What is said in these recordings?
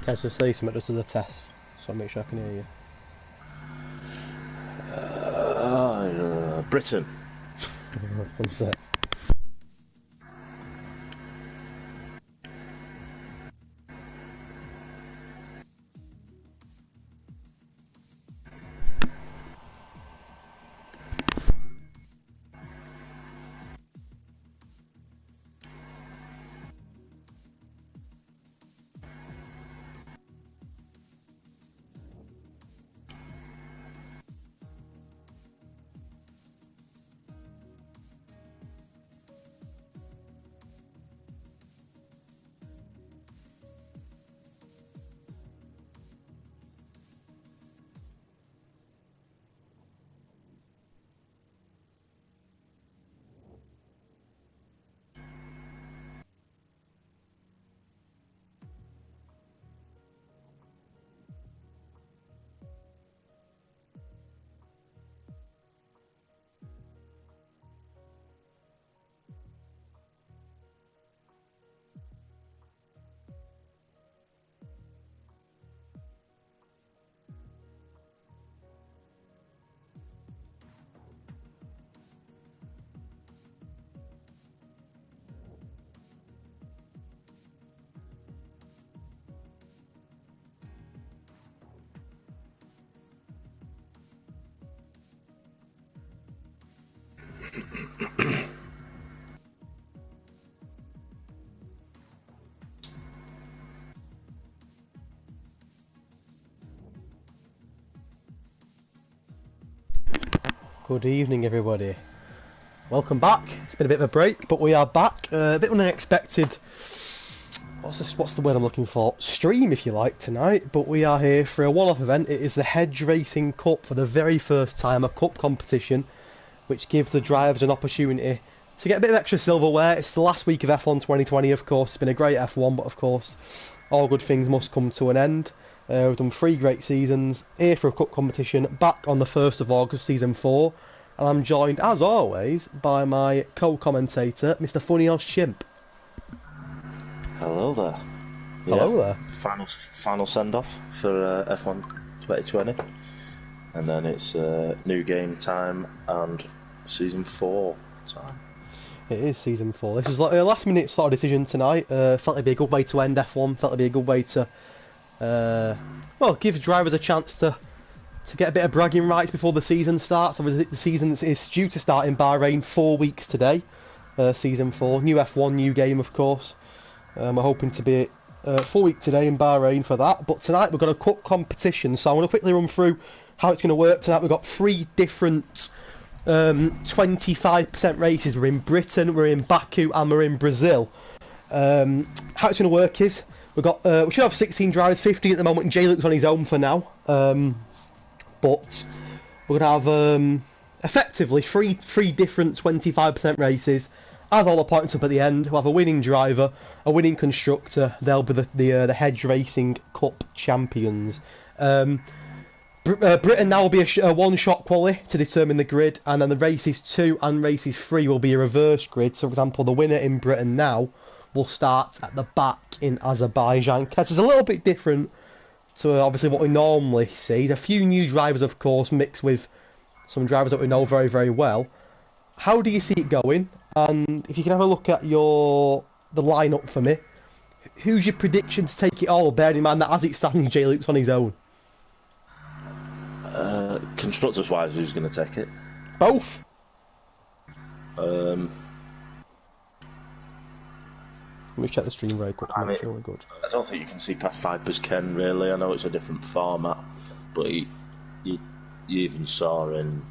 Can I just say something just as a test, so I make sure I can hear you? Britain. One sec. Good evening, everybody. Welcome back. It's been a bit of a break, but we are back. A bit unexpected. What's the word I'm looking for? Stream, if you like, tonight. But we are here for a one-off event. It is the Hedge Racing Cup for the very first time, a cup competition, which gives the drivers an opportunity to get a bit of extra silverware. It's the last week of F1 2020, of course. It's been a great F1, but of course, all good things must come to an end. We've done 3 great seasons, here for a cup competition, back on the 1st of August, season 4, and I'm joined, as always, by my co-commentator, Mr. Funny House Chimp. Hello there. Hello there. Final send-off for F1 2020, and then it's new game time and season 4 time. It is season 4. This is like a last-minute sort of decision tonight. Felt it'd be a good way to end F1. Felt it'd be a good way to give drivers a chance to get a bit of bragging rights before the season starts. Obviously, the season is due to start in Bahrain 4 weeks today. Season 4, new F1, new game, of course. We're hoping to be 4 weeks today in Bahrain for that. But tonight we've got a cup competition, so I want to quickly run through how it's going to work tonight. We've got 3 different 25% races. We're in Britain, we're in Baku, and we're in Brazil. How it's going to work is we should have 16 drivers, 15 at the moment. J-Luke's on his own for now, but we're going to have effectively three different 25% races. Add all the points up at the end. We'll have a winning driver, a winning constructor. They'll be the Hedge Racing Cup champions. Britain now will be a one-shot quali to determine the grid, and then the races 2 and races 3 will be a reverse grid. So, for example, the winner in Britain now will start at the back in Azerbaijan. It's a little bit different to obviously what we normally see. A few new drivers, of course, mixed with some drivers that we know very, very well. How do you see it going? And if you can have a look at the lineup for me, who's your prediction to take it all? Bearing in mind that as it stands, J-Luke's on his own. Constructors wise, who's going to take it? Both. Let me check the stream very quickly. Make sure we're good. I don't think you can see past Vipers Ken really. I know it's a different format, but you even saw in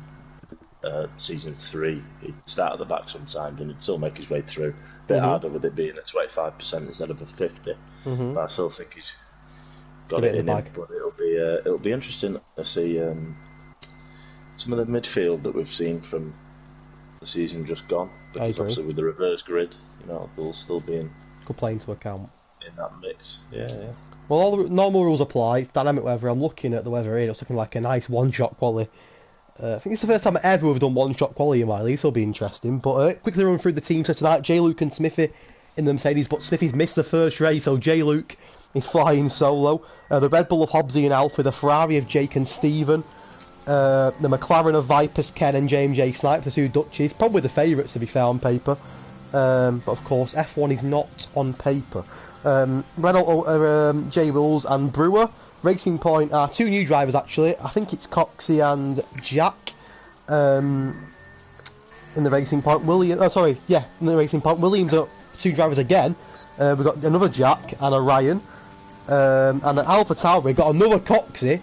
season 3 he'd start at the back sometimes and he'd still make his way through. A bit harder with it being a 25% instead of a 50. But I still think he's got it in him. But it'll be interesting to see some of the midfield that we've seen from the season just gone. Because obviously with the reverse grid, they'll still be in. Could play into account in that mix. Yeah. Well, all the normal rules apply. It's dynamic weather. I'm looking at the weather here. It's looking like a nice one-shot quali. I think it's the first time ever we've done one-shot quali in my league. This will be interesting. But quickly run through the team for tonight. J-Luke and Smithy in the Mercedes, but Smithy's missed the first race, so J. Luke is flying solo. The Red Bull of Hobbsy and Alfie, the Ferrari of Jake and Stephen, the McLaren of Vipers, Ken and James J. Snipe, the two Dutchies, probably the favourites to be fair on paper. But of course, F1 is not on paper. Renault, J. Wills and Brewer. Racing Point are two new drivers actually. I think it's Coxey and Jack. In the Racing Point, William. In the Racing Point, Williams are two drivers again. We've got another Jack and a Ryan. And at Alpha Tauri, we've got another Coxey.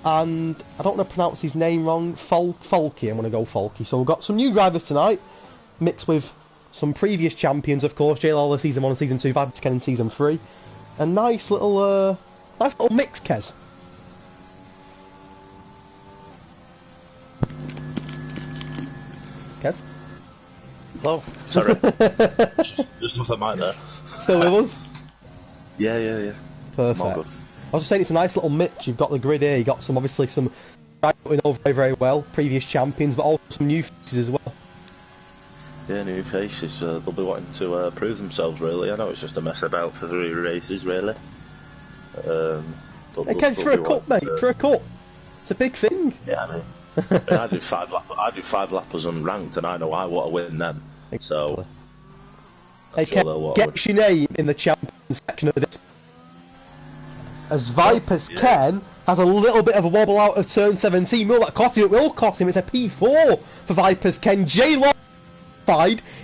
And I don't want to pronounce his name wrong. Folky. I'm going to go Folky. So we've got some new drivers tonight, mixed with some previous champions, of course. J. Lawler Season 1 and Season 2, Vibes Ken in Season 3. A nice little mix, Kez. Kez? Hello. Sorry. just off the mic there. Still with us? Yeah. Perfect. I was just saying it's a nice little mix. You've got the grid here, you've got obviously some drivers we know very, very well, previous champions, but also some new faces as well. Yeah, new faces. They'll be wanting to prove themselves, really. I know it's just a mess about for 3 races, really. It gets for a cup, mate. For a cup, it's a big thing. Yeah, I mean, I do 5 lappers unranked, and I know I want to win them. Exactly. So, hey, sure get your name in the champions section of this. As Vipers Ken has a little bit of a wobble out of turn 17. Will that cost him? It will cost him. It's a P4 for Vipers Ken. J. Law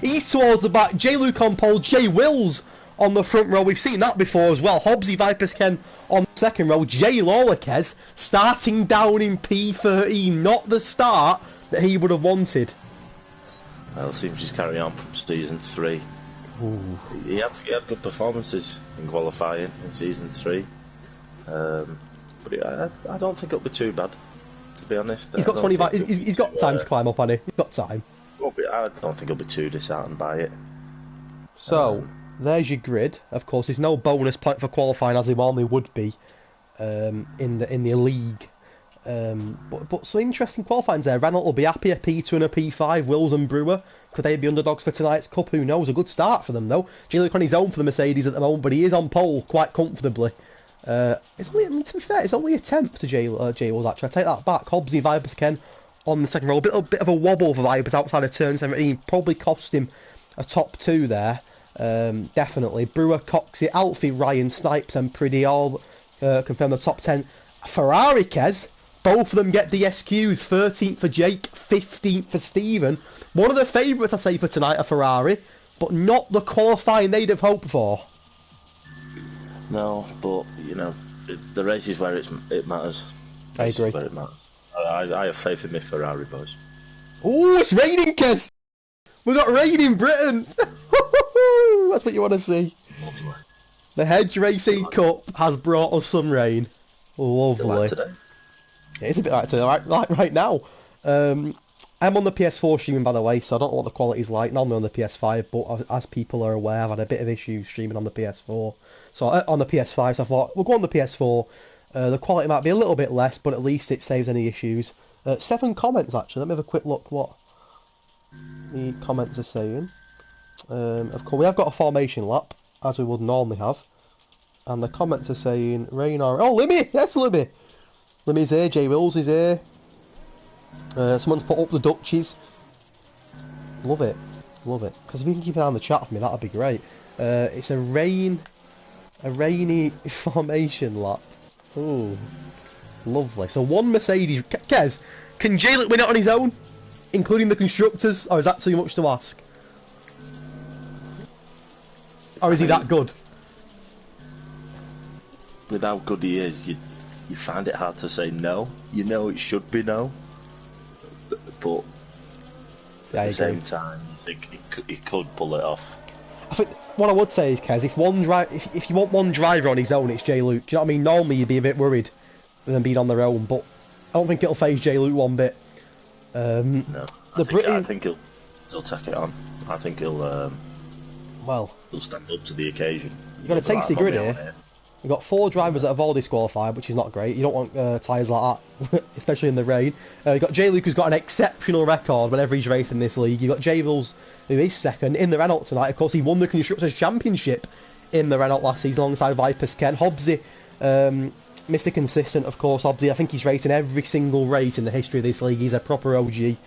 he's towards the back. J. Luke on pole. J. Wills on the front row. We've seen that before as well. Hobbsy Vipers Ken on the second row. J. Lawler Kez starting down in P13. Not the start that he would have wanted. Well, it seems he's carrying on from Season 3. Ooh. He had good performances in qualifying in Season 3. But I don't think it'll be too bad, to be honest. He's got 25. He's got time to climb up, hasn't he? He's got time. I don't think he'll be too disheartened by it. So, there's your grid. Of course, there's no bonus point for qualifying as there normally would be in the league. But some interesting qualifying there. Renault will be happy, a P2 and a P5. Wills and Brewer, could they be underdogs for tonight's Cup? Who knows? A good start for them, though. J-Luke on his own for the Mercedes at the moment, but he is on pole quite comfortably. It's only, to be fair, it's only a 10th to J Wills, actually. I take that back. Hobbsy, Vipers Ken on the second row. A bit of a wobble for Vipers outside of turn 17. Probably cost him a top 2 there. Definitely. Brewer, Coxey, Alfie, Ryan, Snipes and Priddy all confirm the top 10. Ferrari, Kez, both of them get DSQs. 13th for Jake, 15th for Stephen. One of the favourites, I say, for tonight are Ferrari, but not the qualifying they'd have hoped for. No, but, you know, the race is where it matters. I agree. Where it matters. I have faith in my Ferrari boys. Oh, it's raining, Kez! We got rain in Britain! That's what you want to see. Lovely. The Hedge Racing Cup has brought us some rain. Lovely. Like today? It is a bit like today, right now. I'm on the PS4 streaming, by the way, so I don't know what the quality's like. Normally on the PS5, but as people are aware, I've had a bit of issues streaming on the PS4. So on the PS5, so I thought, we'll go on the PS4. The quality might be a little bit less, but at least it saves any issues. 7 comments, actually. Let me have a quick look what the comments are saying. Of course, we have got a formation lap, as we would normally have. And the comments are saying, rain or... Oh, Limmy! Yes, Limmy! Limmy's here, J. Wills is here. Someone's put up the Dutchies. Love it. Love it. Because if you can keep an eye on the chat for me, that'd be great. It's a rainy formation lap. Ooh. Lovely. So one Mercedes... Kez, can J-Luke win it on his own? Including the constructors? Or is that too much to ask? Or is he that good? With how good he is, you find it hard to say no. You know it should be no. But at the same time, you think he could pull it off. I think what I would say is, Kez, if you want one driver on his own, it's J-Luke. Do you know what I mean? Normally you'd be a bit worried with them being on their own, but I don't think it'll phase J-Luke one bit. No, I think he'll take it on. I think he'll stand up to the occasion. You've got a tasty grid here. We've got 4 drivers that have all disqualified, which is not great. You don't want tyres like that, especially in the rain. You've got J. Luke, who's got an exceptional record whenever he's racing this league. You've got J. Wills, who is second in the Renault tonight. Of course, he won the Constructors' Championship in the Renault last season alongside Vipers Ken. Hobbsy, Mr. Consistent, of course. Hobbsy, I think he's racing every single race in the history of this league. He's a proper OG.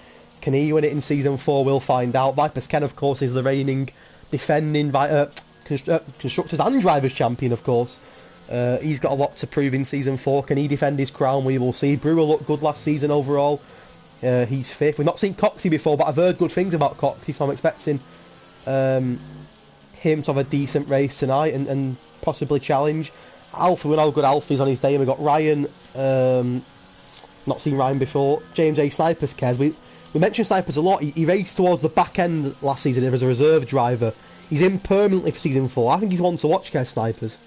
Can he win it in Season 4? We'll find out. Vipers Ken, of course, is the reigning, defending Constructors and Drivers Champion, of course. He's got a lot to prove in Season 4. Can he defend his crown? We will see. Brewer looked good last season overall. He's 5th. We've not seen Coxey before, but I've heard good things about Coxey, so I'm expecting him to have a decent race tonight and possibly challenge. Alpha, we know how good Alpha is on his day. We've got Ryan, not seen Ryan before. James A. Snipers cares. We mentioned Snipers a lot. He raced towards the back end last season as a reserve driver. He's in permanently for Season 4. I think he's one to watch, Kes Snipers.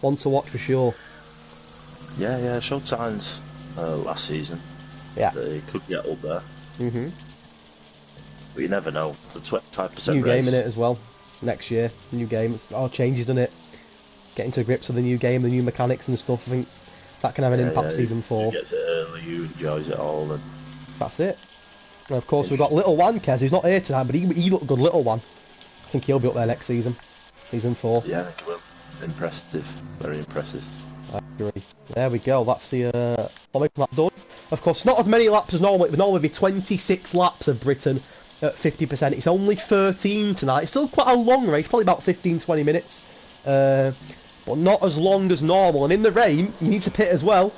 One to watch for sure. Yeah, showed signs last season. Yeah. That he could get up there. Mm-hmm. But you never know. The 25% New race. game in it as well. Next year. New game. It's all changes, doesn't it? Getting to grips with the new game, the new mechanics and stuff. I think that can have an impact Season 4. He gets it early, he enjoys it all. And that's it. And of course, we've got Little One, Kez, who's not here tonight, but he looked good, Little One. I think he'll be up there next season. Season 4. Yeah, I think he will. Impressive. Very impressive. I agree. There we go. That's the lap done. Of course, not as many laps as normal. It would normally be 26 laps of Britain at 50%. It's only 13 tonight. It's still quite a long race, probably about 15-20 minutes. But not as long as normal. And in the rain, you need to pit as well.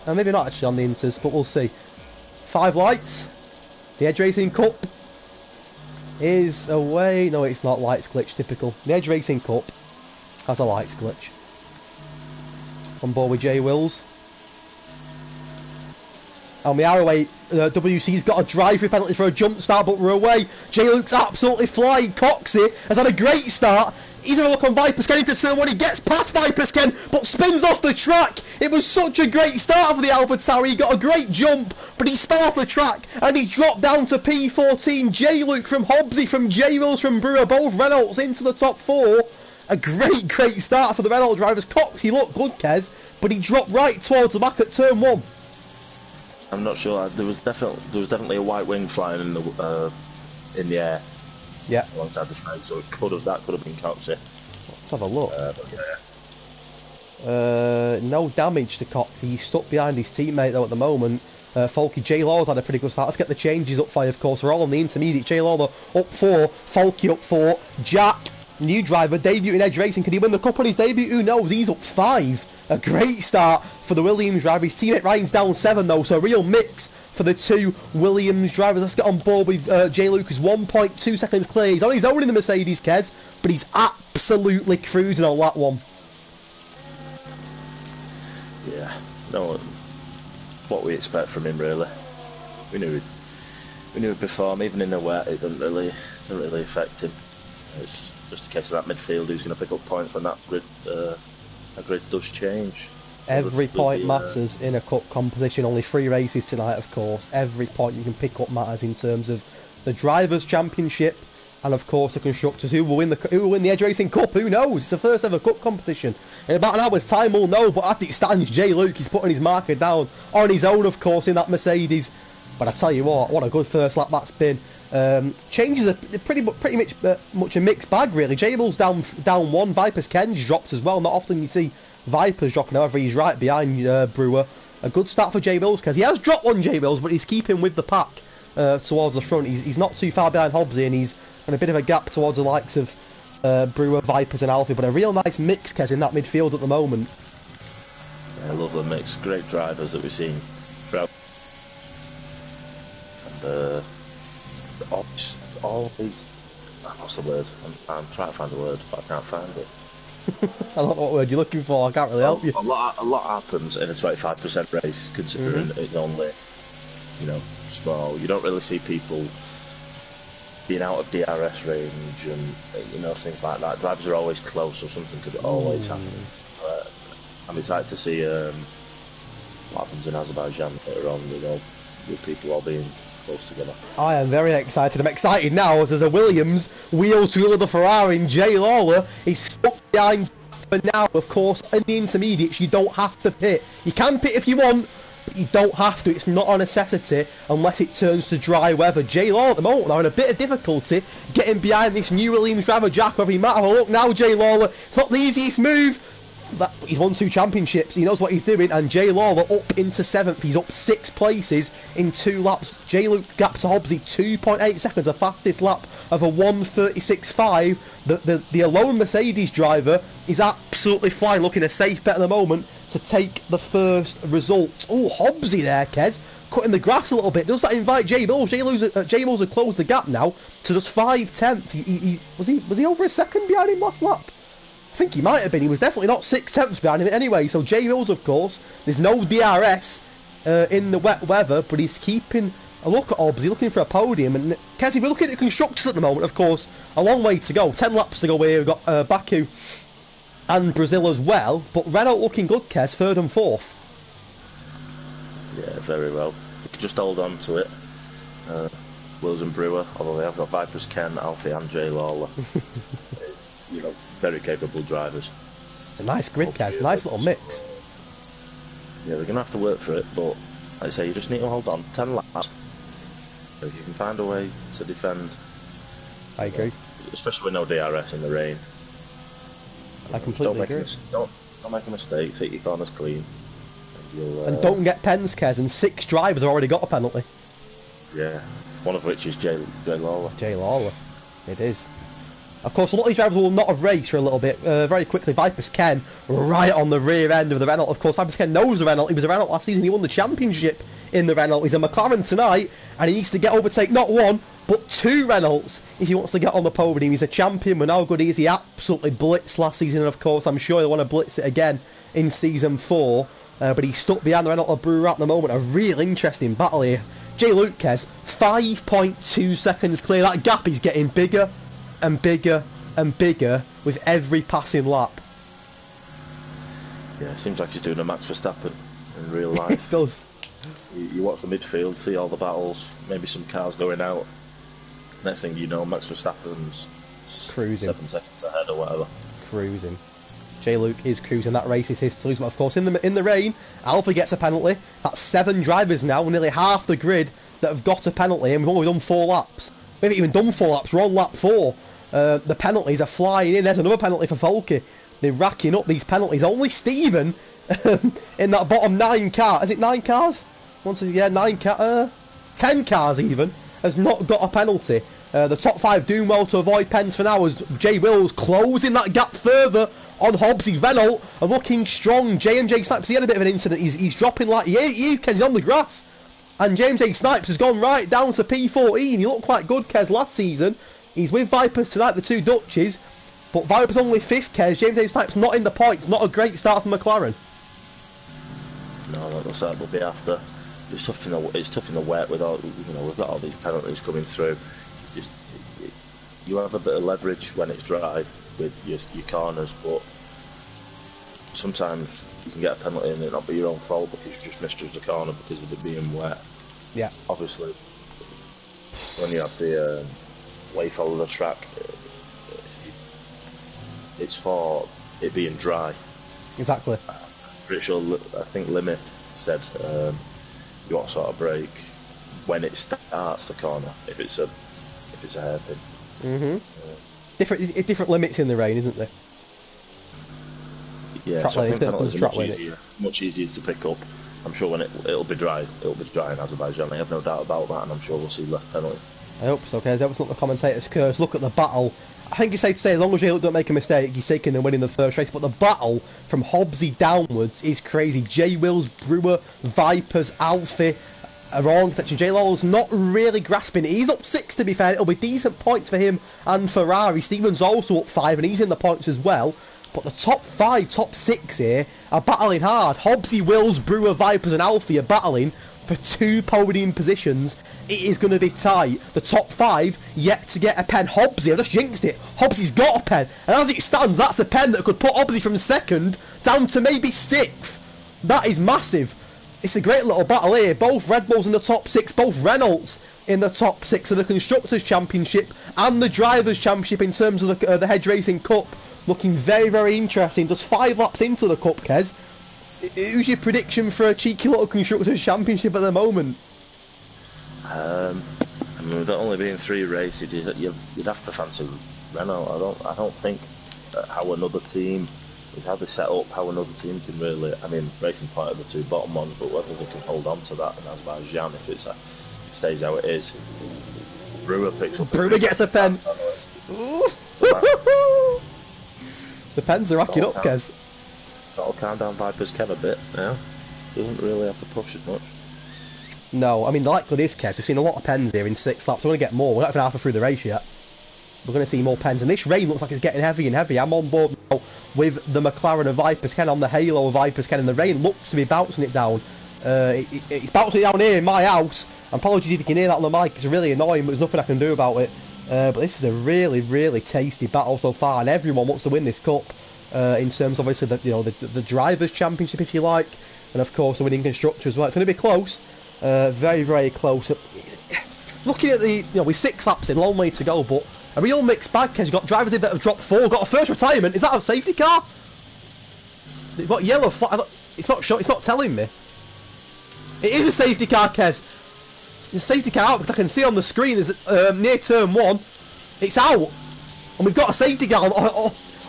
And maybe not actually on the Inters, but we'll see. 5 lights. The Hedge Racing Cup is away. No, it's not. Lights glitch, typical. The Hedge Racing Cup has a lights glitch. On board with J. Wills. And we are away. WC's got a drive-through penalty for a jump start, but we're away. J. Luke's absolutely flying. Coxey has had a great start. He's going to look on Vipers Ken into turn 1. He gets past Vipers Ken, but spins off the track. It was such a great start for the Alpha Tower. He got a great jump, but he spun off the track, and he dropped down to P14. J. Luke from Hobbsy, from J. Wills, from Brewer, both Reynolds into the top 4. A great start for the Renault drivers. Coxey looked good, Kez, but he dropped right towards the back at turn 1. I'm not sure. There was definitely a white wing flying in the air. Yeah. Alongside the race, so that could have been Coxey. Let's have a look. Yeah. No damage to Coxey. He's stuck behind his teammate though at the moment. Folky, J. Law's had a pretty good start. Let's get the changes up for you, of course. We're all on the intermediate. J. Law up 4, Folky up 4, Jack, new driver, debut in Edge Racing. Can he win the cup on his debut? Who knows? He's up 5. A great start for the Williams driver. His teammate Ryan's down 7 though, so a real mix for the 2 Williams drivers. Let's get on board with J. Luke, who's 1.2 seconds clear. He's on his own in the Mercedes, Kez, but he's absolutely cruising on that one. Yeah, no, what we expect from him really. We knew he'd perform, even in the wet. It didn't really affect him. It's just a case of that midfield who's going to pick up points when that grid does change. Every point matters in a cup competition. Only 3 races tonight, of course. Every point you can pick up matters in terms of the Drivers' Championship and, of course, the Constructors. Who will win the Edge Racing Cup? Who knows? It's the first ever cup competition. In about an hour's time, we'll know. But as it stands, J. Luke, he's putting his marker down on his own, of course, in that Mercedes. But I tell you what a good first lap that's been. Changes are pretty much a mixed bag, really. J. Will's down 1. Vipers Ken's dropped as well. Not often you see Vipers dropping, however, he's right behind Brewer. A good start for J. Wills, because he has dropped 1 J. Wills, but he's keeping with the pack towards the front. He's not too far behind Hobbsy, and he's got a bit of a gap towards the likes of Brewer, Vipers and Alfie, but a real nice mix, Kez, in that midfield at the moment. I love the mix. Great drivers that we've seen throughout. And always, what's the word? I'm trying to find the word, but I can't find it. I don't know what word you're looking for. I can't really help you. A lot happens in a 25% race, considering it's only, small. You don't really see people being out of DRS range and things like that. Drivers are always close, so something could always happen. I'm excited to see what happens in Azerbaijan later on. With people all being close together. I am very excited. I'm excited now as there's a Williams wheel to wheel of the Ferrari and Jay Lawler. He's stuck behind But now, of course, in the intermediates, you don't have to pit. You can pit if you want, but you don't have to. It's not a necessity unless it turns to dry weather. Jay Law at the moment now in a bit of difficulty getting behind this New Williams driver, Jack. Whether he might have a look now, Jay Lawler. It's not the easiest move. He's won 2 championships, he knows what he's doing, and Jay Lawler up into 7th, he's up 6 places in 2 laps. Jay Luke gap to Hobbsy, 2.8 seconds, the fastest lap of a 1:36.5. The alone Mercedes driver is absolutely flying, looking a safe bet at the moment to take the first result. Oh, Hobbsy there, Kez, cutting the grass a little bit. Does that invite Jay Mills? Jay Mills have closed the gap now to just 5/10. Was he over a second behind him last lap? I think he might have been. He was definitely not 6/10 behind him anyway. So Jay Mills, of course, there's no DRS in the wet weather, but he's keeping a look at Hobbs. He's looking for a podium. And Kez, we're looking at constructors at the moment, of course, a long way to go. 10 laps to go here. We've got Baku and Brazil as well. But Renault looking good, Kez, 3rd and 4th. Yeah, very well. We could just hold on to it. Wills and Brewer, although they have got Vipers, Ken, Alfie and Jay Lawler. You know, very capable drivers. It's a nice grid, Kez, nice little mix. Yeah, they're going to have to work for it, but like I say, you just need to hold on. 10 laps. If you can find a way to defend. I agree. Especially with no DRS in the rain. I completely agree. Don't make a mistake, take your corners clean. And don't get pens, Kez, and 6 drivers have already got a penalty. Yeah, one of which is Jay Lawler. Jay Lawler, it is. Of course, a lot of these drivers will not have raced for a little bit. Very quickly, Vipers Ken right on the rear end of the Renault. Of course, Vipers Ken knows the Renault. He was a Renault last season. He won the championship in the Renault. He's a McLaren tonight, and he needs to overtake not 1, but 2 Renaults if he wants to get on the podium. He's a champion. We know how good he is. He absolutely blitzed last season, and of course, I'm sure he'll want to blitz it again in season 4. But he's stuck behind the Renault Brewer at the moment. A real interesting battle here. Jay Lucas, 5.2 seconds clear. That gap is getting bigger and bigger and bigger with every passing lap. Yeah, it seems like he's doing a Max Verstappen in real life. It does. You watch the midfield, see all the battles, maybe some cars going out. Next thing you know, Max Verstappen's cruising 7 seconds ahead or whatever. Cruising. Jay Luke is cruising. That race is his to lose, but of course in the rain, Alpha gets a penalty. That's 7 drivers now, nearly half the grid that have got a penalty, and we've only done 4 laps. We haven't even done 4 laps. We're on lap 4. The penalties are flying in. There's another penalty for Volke. They're racking up these penalties. Only Stephen in that bottom 9 car. Is it 9 cars? 10 cars even has not got a penalty. The top 5 doing well to avoid pens for now as Jay Wills closing that gap further on Hobbsy. Renault are looking strong. J Snipes, he had a bit of an incident. He's dropping like he's on the grass. And J Snipes has gone right down to P14. He looked quite good, Kez, last season. He's with Vipers tonight, the 2 Dutches. But Vipers only 5th, Kez. James Snipes not in the points. Not a great start for McLaren. No, that'll be after. It's tough in the wet with all, we've got all these penalties coming through. You have a bit of leverage when it's dry with your corners, but sometimes you can get a penalty and it not be your own fault because you just misjudged the corner because of it being wet. Yeah. Obviously, when you have the way follow the track, it's for it being dry. Exactly. I'm pretty sure. I think Limit said you want to sort of brake when it starts the corner if it's a hairpin. Different limits in the rain, isn't there? Yeah, so I think penalties are much easier to pick up. I'm sure when it'll be dry in Azerbaijan. I have no doubt about that, and I'm sure we'll see less penalties. I hope so, okay. That was not the commentator's curse. Look at the battle. I think it's safe to say, as long as Jay don't make a mistake, he's taking and winning the first race. But the battle from Hobbsy downwards is crazy. Jay Wills, Brewer, Vipers, Alfie are wrong section. Jay Lawler's not really grasping it. He's up 6 to be fair. It'll be decent points for him and Ferrari. Stevens also up 5 and he's in the points as well. But the top 5, top 6 here are battling hard. Hobbsy, Wills, Brewer, Vipers and Alfie are battling for 2 podium positions. It is going to be tight. The top 5 yet to get a pen. Hobbsy, I just jinxed it. Hobbsy's got a pen. And as it stands, that's a pen that could put Hobbsy from 2nd down to maybe 6th. That is massive. it's a great little battle here. Both Red Bulls in the top 6, both Renaults in the top 6 of the Constructors' Championship and the Drivers' Championship in terms of the Hedge Racing Cup. Looking very, very interesting. Just 5 laps into the Cup, Kez. Who's your prediction for a cheeky little Constructors' Championship at the moment? I mean, with it only being 3 races, you'd have to fancy Renault. I don't think how another team, with how they set up, how another team can really. I mean, Racing Point are the 2 bottom ones, but whether they can hold on to that in Azerbaijan, if it stays how it is. Brewer picks up. Brewer gets a pen. The pens are racking up, Kez. That'll calm down Viper's Ken a bit. Yeah, doesn't really have to push as much. No, I mean, the likelihood is, Kez, we've seen a lot of pens here in 6 laps. We're going to get more. We're not even halfway through the race yet. We're going to see more pens. And this rain looks like it's getting heavy and heavy. I'm on board now with the McLaren of Viper's Ken on the Halo of Viper's Ken. And the rain looks to be bouncing it down. It's bouncing it down here in my house. Apologies if you can hear that on the mic. It's really annoying, but there's nothing I can do about it. But this is a really, really tasty battle so far. And everyone wants to win this cup. In terms of, obviously, the Drivers' Championship, if you like. And, of course, the winning Constructor as well. It's going to be close. Very, very close. Looking at the, with 6 laps in, long way to go, but a real mixed bag, because you've got drivers in that have dropped 4, got a first retirement. Is that a safety car? They've got yellow flag. It's not sure. It's not telling me. It is a safety car, Kez. The safety car out, because I can see on the screen is near turn 1. It's out, and we've got a safety car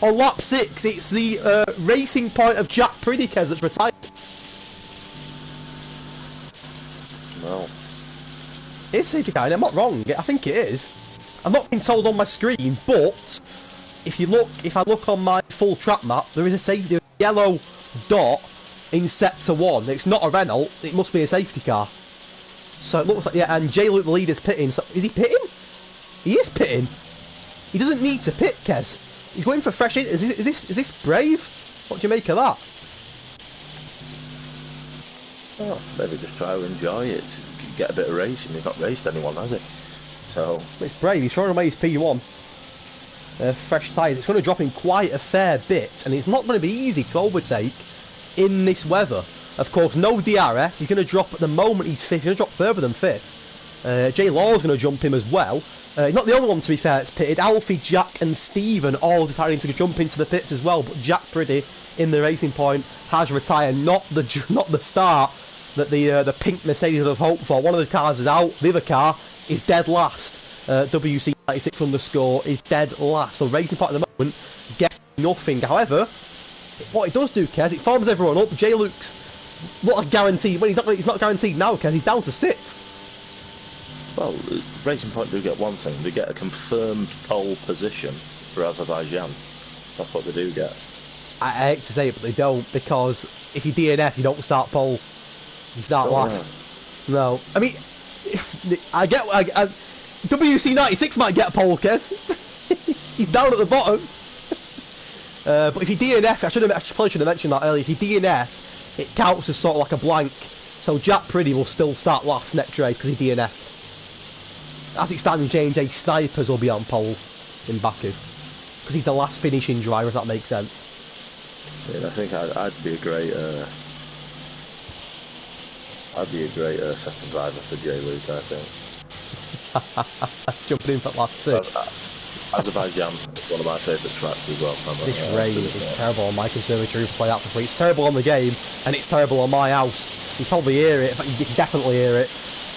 on lap 6. It's the Racing Point of Jack Priddy, Kez, that's retired. No. It's safety car, and I'm not wrong. I think it is. I'm not being told on my screen, but if I look on my full track map, there is a safety, a yellow dot in sector 1. It's not a Renault. It must be a safety car. So it looks like, yeah. And J. Luke, the leader's pitting. So is he pitting? He is pitting. He doesn't need to pit, Kez. He's going for fresh in. Is this brave? What do you make of that? Oh, maybe just try to enjoy it. Get a bit of racing. He's not raced anyone, has he? So it's brave. He's throwing away his P1. Fresh tyres. It's going to drop in quite a fair bit, and it's not going to be easy to overtake in this weather. Of course, no DRS. He's going to drop at the moment. He's 5th. He's going to drop further than 5th. Jay Law's going to jump him as well. Not the only one, to be fair, that's pitted. Alfie, Jack, and Stephen all deciding to jump into the pits as well. But Jack Priddy in the Racing Point has retired. Not the start that the pink Mercedes would have hoped for. One of the cars is out. The other car is dead last. WC96 underscore is dead last. So Racing Point at the moment gets nothing. However, what it does do, Kez, it forms everyone up. J. Luke's not guaranteed. Well, he's not guaranteed now, Kez. He's down to 6th. Well, Racing Point do get one thing. They get a confirmed pole position for Azerbaijan. That's what they do get. I hate to say it, but they don't, because if you DNF, you don't start pole. You start last. Yeah. No. I mean, WC96 might get a pole, Kez. He's down at the bottom. But if you DNF, I probably should have mentioned that earlier. If you DNF, it counts as sort of like a blank. So Jack Priddy will still start last next race because he DNF'd. As it stands, J&J Snipers will be on pole in Baku because he's the last finishing driver, if that makes sense. Yeah, I think I'd be a great second driver to J. Luke, I think. Jumping in for last 2. Azerbaijan is one of my favourite tracks as well. This rain is terrible on my conservatory. Play that for free. It's terrible on the game, and it's terrible on my house. You can probably hear it. In fact, you can definitely hear it.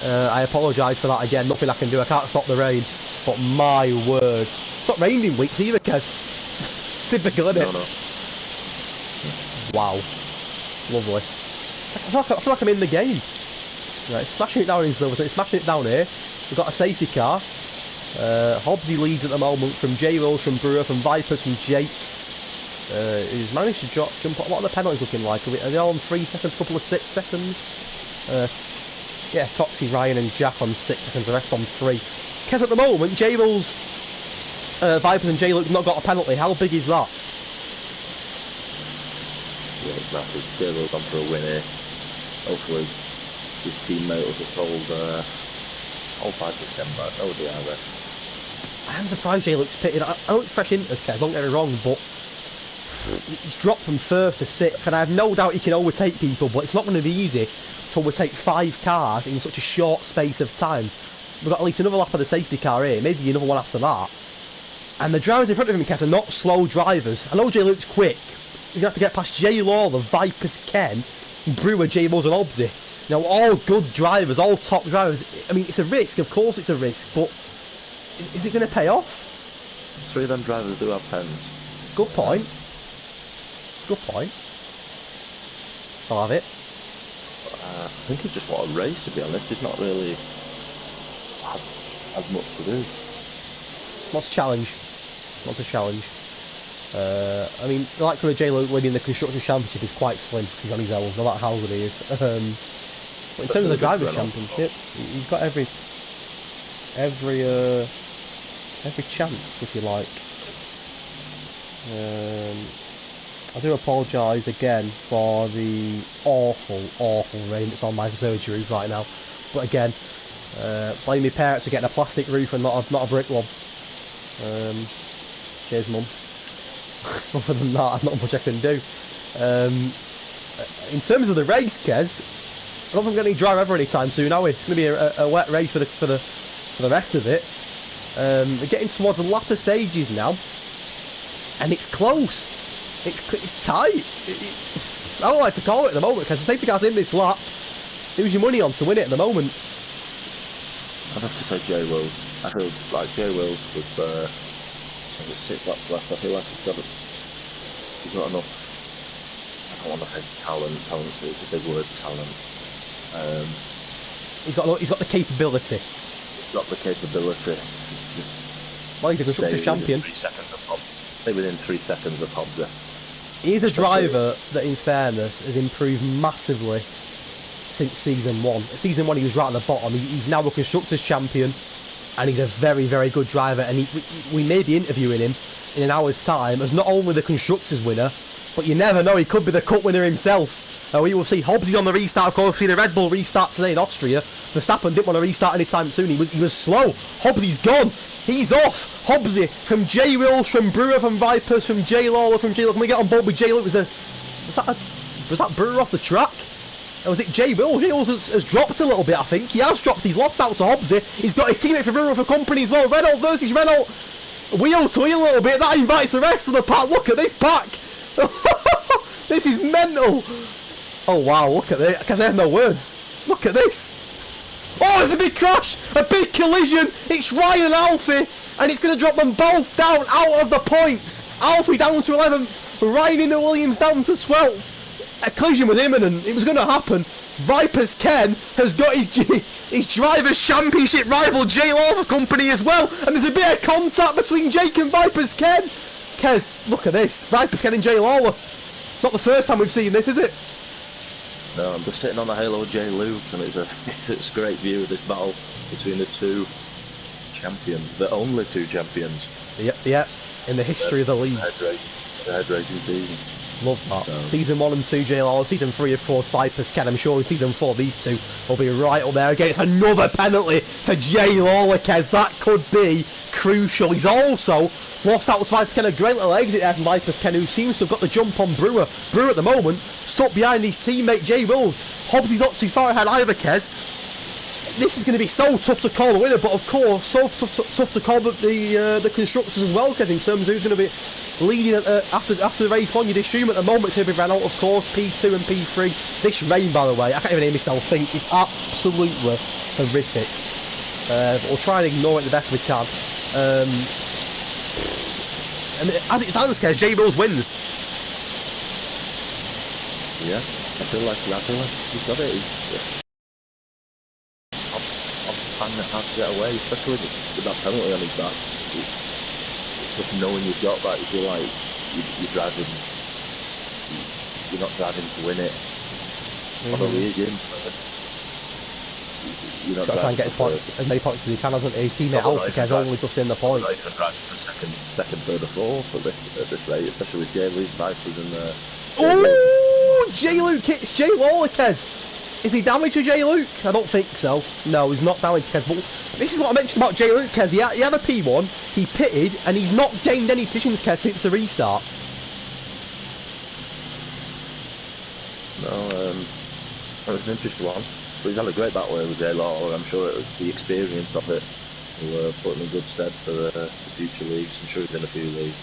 I apologise for that again. Nothing I can do. I can't stop the rain. But my word, it's not rained in weeks either, Kez. Typical, isn't it? No. Wow, lovely. I feel like I'm in the game. Right, smashing it down in silver. So it's smashing it down here. We've got a safety car. Hobbsy leads at the moment from J. Rose, from Brewer, from Vipers, from Jake. Who's managed to jump. What are the penalties looking like? Are they all on 3 seconds? Couple of 6 seconds? Yeah, Coxie, Ryan, and Jack on 6 seconds. The rest on 3. Because at the moment, J. Rose, Vipers, and J. Luke have not got a penalty. How big is that? Yeah, it's massive. J. Luke gone for a win here. Hopefully, his teammate will just hold Vipers came back. No DRS. I am surprised J. Luke's pitted. I know it's fresh into us, Kev, don't get me wrong, but he's dropped from first to sixth, and I have no doubt he can overtake people, but it's not going to be easy to overtake 5 cars in such a short space of time. We've got at least another lap of the safety car here, maybe another one after that. And the drivers in front of him, Kes, are not slow drivers. I know Jay Luke's quick. He's going to have to get past Jay Lawler, Vipers Ken, Brewer, Jay Mills and Hobbsy. You know, all good drivers, all top drivers. I mean, it's a risk, of course it's a risk, but is it going to pay off? 3 of them drivers do have pens. Good point. It's a good point. I'll have it. I think he just want a race, to be honest. He's not really had much to do. What's the challenge? What's the challenge? I mean, the likelihood of J. Luke winning the Constructors' Championship is quite slim because he's on his own, no matter how good he is. But in terms of the Drivers' Championship, he's got every chance, if you like. I do apologise again for the awful rain that's on my conservatory roof right now. But again, blame my parents for getting a plastic roof and not a brick one. Cheers, Mum. Other than that, not much I can do. In terms of the race, Kez, I don't think we're going to dry weather anytime soon, are we? It's going to be a wet race for the rest of it. We're getting towards the latter stages now, and it's close. It's tight. I don't like to call it at the moment because the safety car's in this lap. Who's your money on to win it at the moment? I'd have to say Jay Wills. I feel like Jay Wills with 6 laps left. I feel like he's got enough. I don't want to say talent. Talent is a big word. Talent. He's got the capability. He's got the capability to just. Well, he's a constructors champion. 3 seconds of Stay within 3 seconds of Hobbs. He's a driver that, in fairness, has improved massively since Season 1. Season 1 he was right at the bottom. He's now a Constructors Champion, and he's a very, very good driver, and we may be interviewing him in an hour's time as not only the Constructors winner, but you never know, he could be the Cup winner himself. We will see. Hobbs on the restart, of course. We've seen a Red Bull restart today in Austria. Verstappen didn't want to restart anytime soon. He was slow. Hobbsy's gone. He's off. Hobbsy from J. Wills, from Brewer, from Vipers, from J. Lawler, from J. Luke. Can we get on board with J. Luke? Was that Brewer off the track? Or was it J. Wills? J. Wills has dropped a little bit, I think. He has dropped. He's lost out to Hobbsy. He's got his teammate for Brewer for company as well. Renault versus Renault. Wheel to wheel a little bit. That invites the rest of the pack. Look at this pack. This is mental. Oh wow, look at this. Because I have no words. Look at this. Oh, there's a big crash. A big collision. It's Ryan and Alfie. And it's going to drop them both down out of the points. Alfie down to 11th. Ryan in the Williams down to 12th. A collision was imminent. It was going to happen. Vipers Ken has got his Drivers' Championship rival Jay Lawler company as well. And there's a bit of contact between Jake and Vipers Ken. Kez, look at this. Vipers Ken and Jay Lawler. Not the first time we've seen this, is it? No, I'm just sitting on the Halo J. Luke, and it's a great view of this battle between the 2 champions, the only 2 champions. Yep, in the history of the league. The head racing season. Love that. Season 1 and 2, J. Lawler. Season 3, of course, Vipers Ken. I'm sure in Season 4, these 2 will be right up there again. It's another penalty for J. Lawler, Kez. That could be crucial. He's also lost out to Vipers Ken. A great little exit there from Vipers Ken, who seems to have got the jump on Brewer. Brewer at the moment stuck behind his teammate J. Wills. Hobbs is not too far ahead either, Kez. This is going to be so tough to call the winner, but of course, so tough to call the constructors as well, Kez, in terms of who's going to be leading after the race 1. You'd assume at the moment it's going to be Renault, of course, P2 and P3. This rain, by the way, I can't even hear myself think, it's absolutely horrific. But we'll try and ignore it the best we can. And as it stands, Kez, J. Wills wins. Yeah, I feel like he's got it. Hobbs hard to get away, especially with that penalty on his back. It's just knowing you've got that. You feel like you're driving. You're not driving to win it. Although he is in first. You're not trying to get as many points as he can, hasn't he? His teammate Alfie Kez only just in the points. He's going to drive for second, third, or fourth at this rate, especially with J. Luke, Vipers, and. Oh, J. Luke hits J. Lawler, Kez. Is he damaged to J. Luke? I don't think so. No, he's not damaged, Kez. But this is what I mentioned about J. Luke, Kez. He had a P1, he pitted, and he's not gained any positions, Kez, since the restart. It was an interesting one. But he's had a great battle with J Lawler. I'm sure it was the experience of it will put him in good stead for future leagues. I'm sure he's in a few leagues.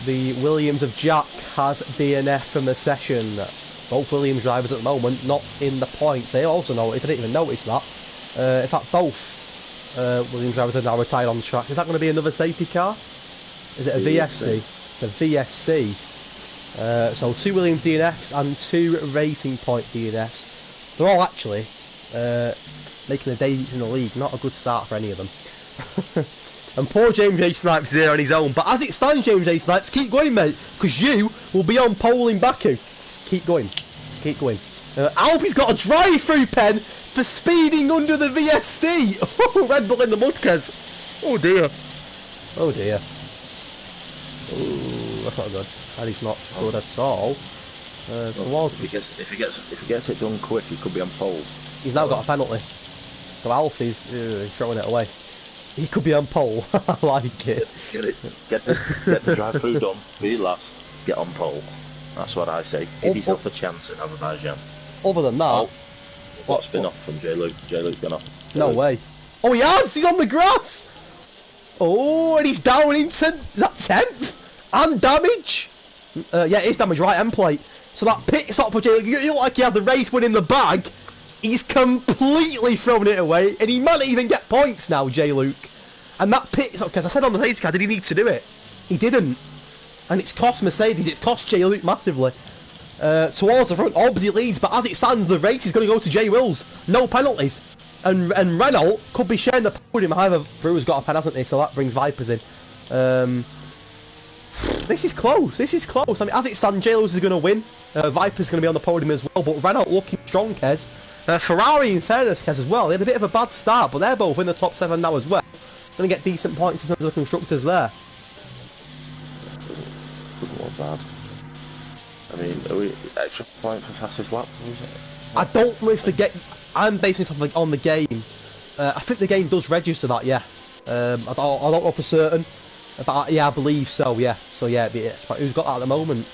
The Williams of Jack has DNF from the session. Both Williams drivers at the moment not in the points. I also noticed, I didn't even notice that. In fact, both Williams drivers are now retired on the track. Is that going to be another safety car? Is it a VSC? It's a VSC. So 2 Williams DNFs and 2 Racing Point DNFs. They're all actually making a debut in the league. Not a good start for any of them. And poor James A. Snipes is there on his own. But as it stands, James A. Snipes, keep going, mate, because you will be on pole in Baku. Keep going. Keep going. Alfie's got a drive-through pen for speeding under the VSC. Red Bull in the mud, Kez. Oh dear. Oh dear. Oh, that's not good. That is not good at all. If he gets it done quick, he could be on pole. He's now got a penalty. So Alfie's he's throwing it away. He could be on pole. I like it. Get the drive-through done. Be last. Get on pole. That's what I say. Give yourself a chance in Azerbaijan. Other than that, what's been off from J Luke? J Luke been off. No way. Oh, he has. He's on the grass. Oh, and he's down into that 10th and damage. Yeah, it is damage, right? End plate. So that pit stop for J Luke. You look like he had the race win in the bag. He's completely thrown it away, and he might even get points now, J Luke. And that pit stop, because I said on the safety car, did he need to do it? He didn't. And it's cost Mercedes, it's cost J Luke massively. Towards the front, obviously leads, but as it stands, the race is going to go to J Wills. No penalties. And Renault could be sharing the podium. However, Brewer's got a pen, hasn't he? So that brings Vipers in. This is close. This is close. I mean, as it stands, J Wills is going to win. Vipers going to be on the podium as well. But Renault looking strong, Kez. Ferrari, in fairness, Kez, as well. They had a bit of a bad start, but they're both in the top 7 now as well. Going to get decent points in terms of the constructors there. Doesn't look bad. I mean, are we extra point for fastest lap? I don't know if the game. I'm basing something on the game. I think the game does register that, yeah. I don't know for certain, but yeah, I believe so. Yeah. So yeah, who's got that at the moment?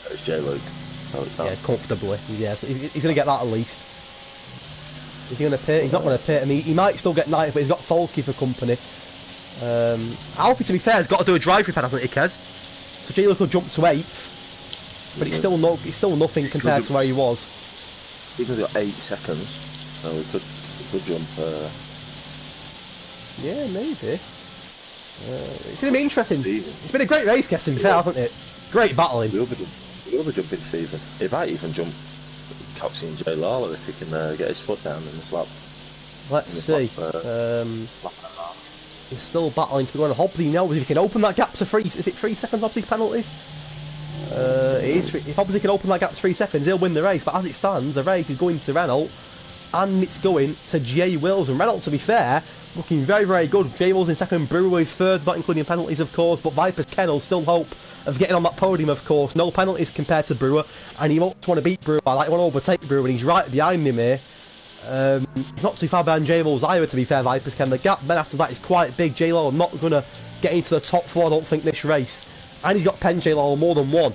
It's J Luke. So it's not. Yeah, comfortably. Yeah, so he's going to get that at least. Is he going to pay? He's not going to pay. I mean, he might still get 90, but he's got Folky for company. Alfie, to be fair, has got to do a drive-through pen, hasn't he, Kez? So J Luke will jump to 8th, but it's still nothing compared to where he was. Stephen's got 8 seconds, so we could jump. Yeah, maybe. It's going to be interesting. It's been a great race, Kez, to be fair, hasn't it? Great battling. We'll be jumping Stephen. He might even jump Coxey and J Lawler if he can get his foot down in this lap. Let's see. He's still battling to go on. Hobbsy knows if he can open that gap to 3. Is it 3 seconds? Hobbsy's penalties. It is. If Hobbsy can open that gap to 3 seconds, he'll win the race. But as it stands, the race is going to Renault, and it's going to J Wills. And Renault, to be fair, looking very, very good. J Wills in second, Brewer with third, not including penalties, of course. But Vipers Kennel still hope of getting on that podium, of course. No penalties compared to Brewer, and he won't want to beat Brewer. I want to overtake Brewer, and he's right behind him here. He's not too far behind J Wills either, to be fair. Vipers Ken. The gap then after that is quite big. J Law not going to get into the top 4, I don't think, this race. And he's got Pen J Law more than one.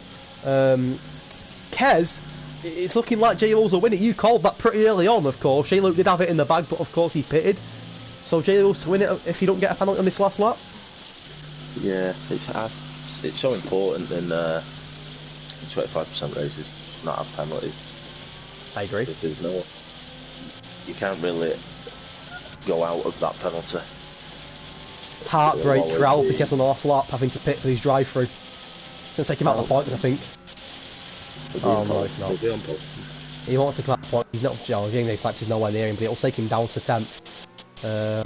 Kez, it's looking like J Wills will win it. You called that pretty early on, of course. J Luke did have it in the bag, but of course he pitted. So J Wills to win it if you don't get a penalty on this last lap. Yeah, it's so important in 25% races not have penalties. I agree. There's no. You can't really go out of that penalty. Heartbreak for Alfie Kez on the last lap, having to pit for his drive-through. It's going to take him out of the points, I think. Oh no, it's not. He won't take him out of the points. He's not. James A. Snipes is nowhere near him, but it'll take him down to 10th. I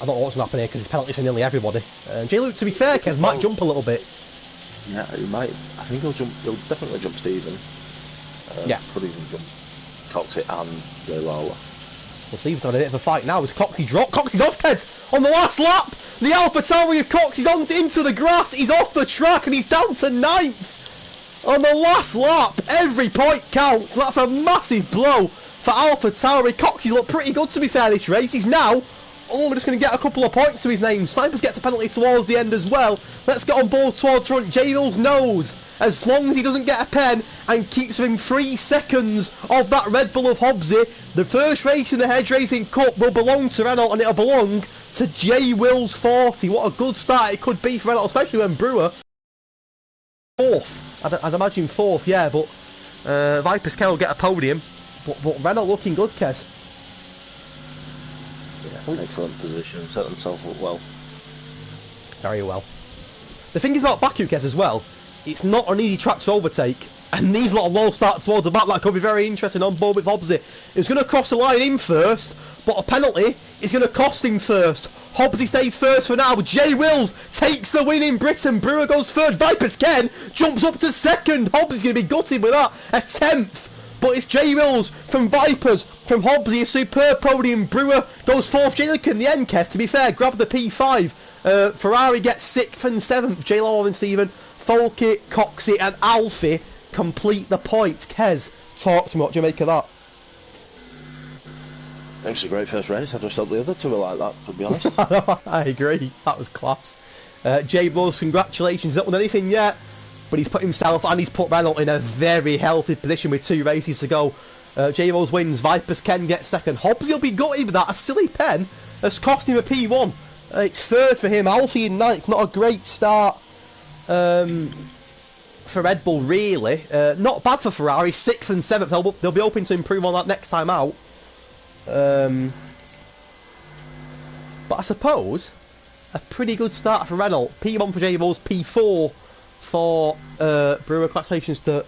don't know what's going to happen here because it's penalties for nearly everybody. J Luke, to be fair, Kez might jump a little bit. Yeah, he might. I think he'll jump. He'll definitely jump Stephen. Yeah. Could even jump Coxey and J Lawler. Well, Stephen's having a bit of a fight now. As Coxey dropped. Coxey's off, Kez, on the last lap. The Alpha Tauri of Coxey's on into the grass. He's off the track and he's down to 9th. On the last lap, every point counts. That's a massive blow for Alpha Tauri. Coxey's looked pretty good, to be fair, this race. He's now Oh, we're just going to get a couple of points to his name. Snipers gets a penalty towards the end as well. Let's get on board towards front. J-Mills knows, as long as he doesn't get a pen and keeps within 3 seconds of that Red Bull of Hobbsy, the first race in the Hedge Racing Cup will belong to Renault, and it'll belong to J-Wills 40. What a good start it could be for Renault, especially when Brewer... 4th. I'd imagine 4th, yeah, but Vipers can get a podium. But Renault looking good, Kez. Yeah, excellent position, set themselves up well. Very well. The thing is about Baku, Kez, as well, it's not an easy track to overtake, and these lot of low start towards the back, that could be very interesting on board with Hobbsy. It was going to cross the line in first, but a penalty is going to cost him first. Hobbsy stays first for now. J Wills takes the win in Britain. Brewer goes third. Vipers Ken jumps up to second. Hobbsy's going to be gutted with that. A 10th. But it's J Wills from Vipers, from Hobbsy, a superb podium. Brewer goes 4th. J Luke in the end, Kes, to be fair, grabbed the P5. Ferrari gets 6th and 7th. J Law and Stephen, Folky, Coxey and Alfie complete the points. Kes, talk to me. What do you make of that? It was a great first race. I just thought the other two were like that, to be honest. I agree. That was class. Jay Bowles, congratulations. He's not won anything yet, but he's put himself and he's put Renault in a very healthy position with 2 races to go. Jay Bowles wins. Vipers Ken gets second. Hobbs will be gutted with that. A silly pen has cost him a P1. It's 3rd for him. Alfie in 9th. Not a great start for Red Bull, really. Not bad for Ferrari. 6th and 7th. They'll be hoping to improve on that next time out. But I suppose a pretty good start for Renault. P1 for J Bulls, P4 for Brewer. Congratulations to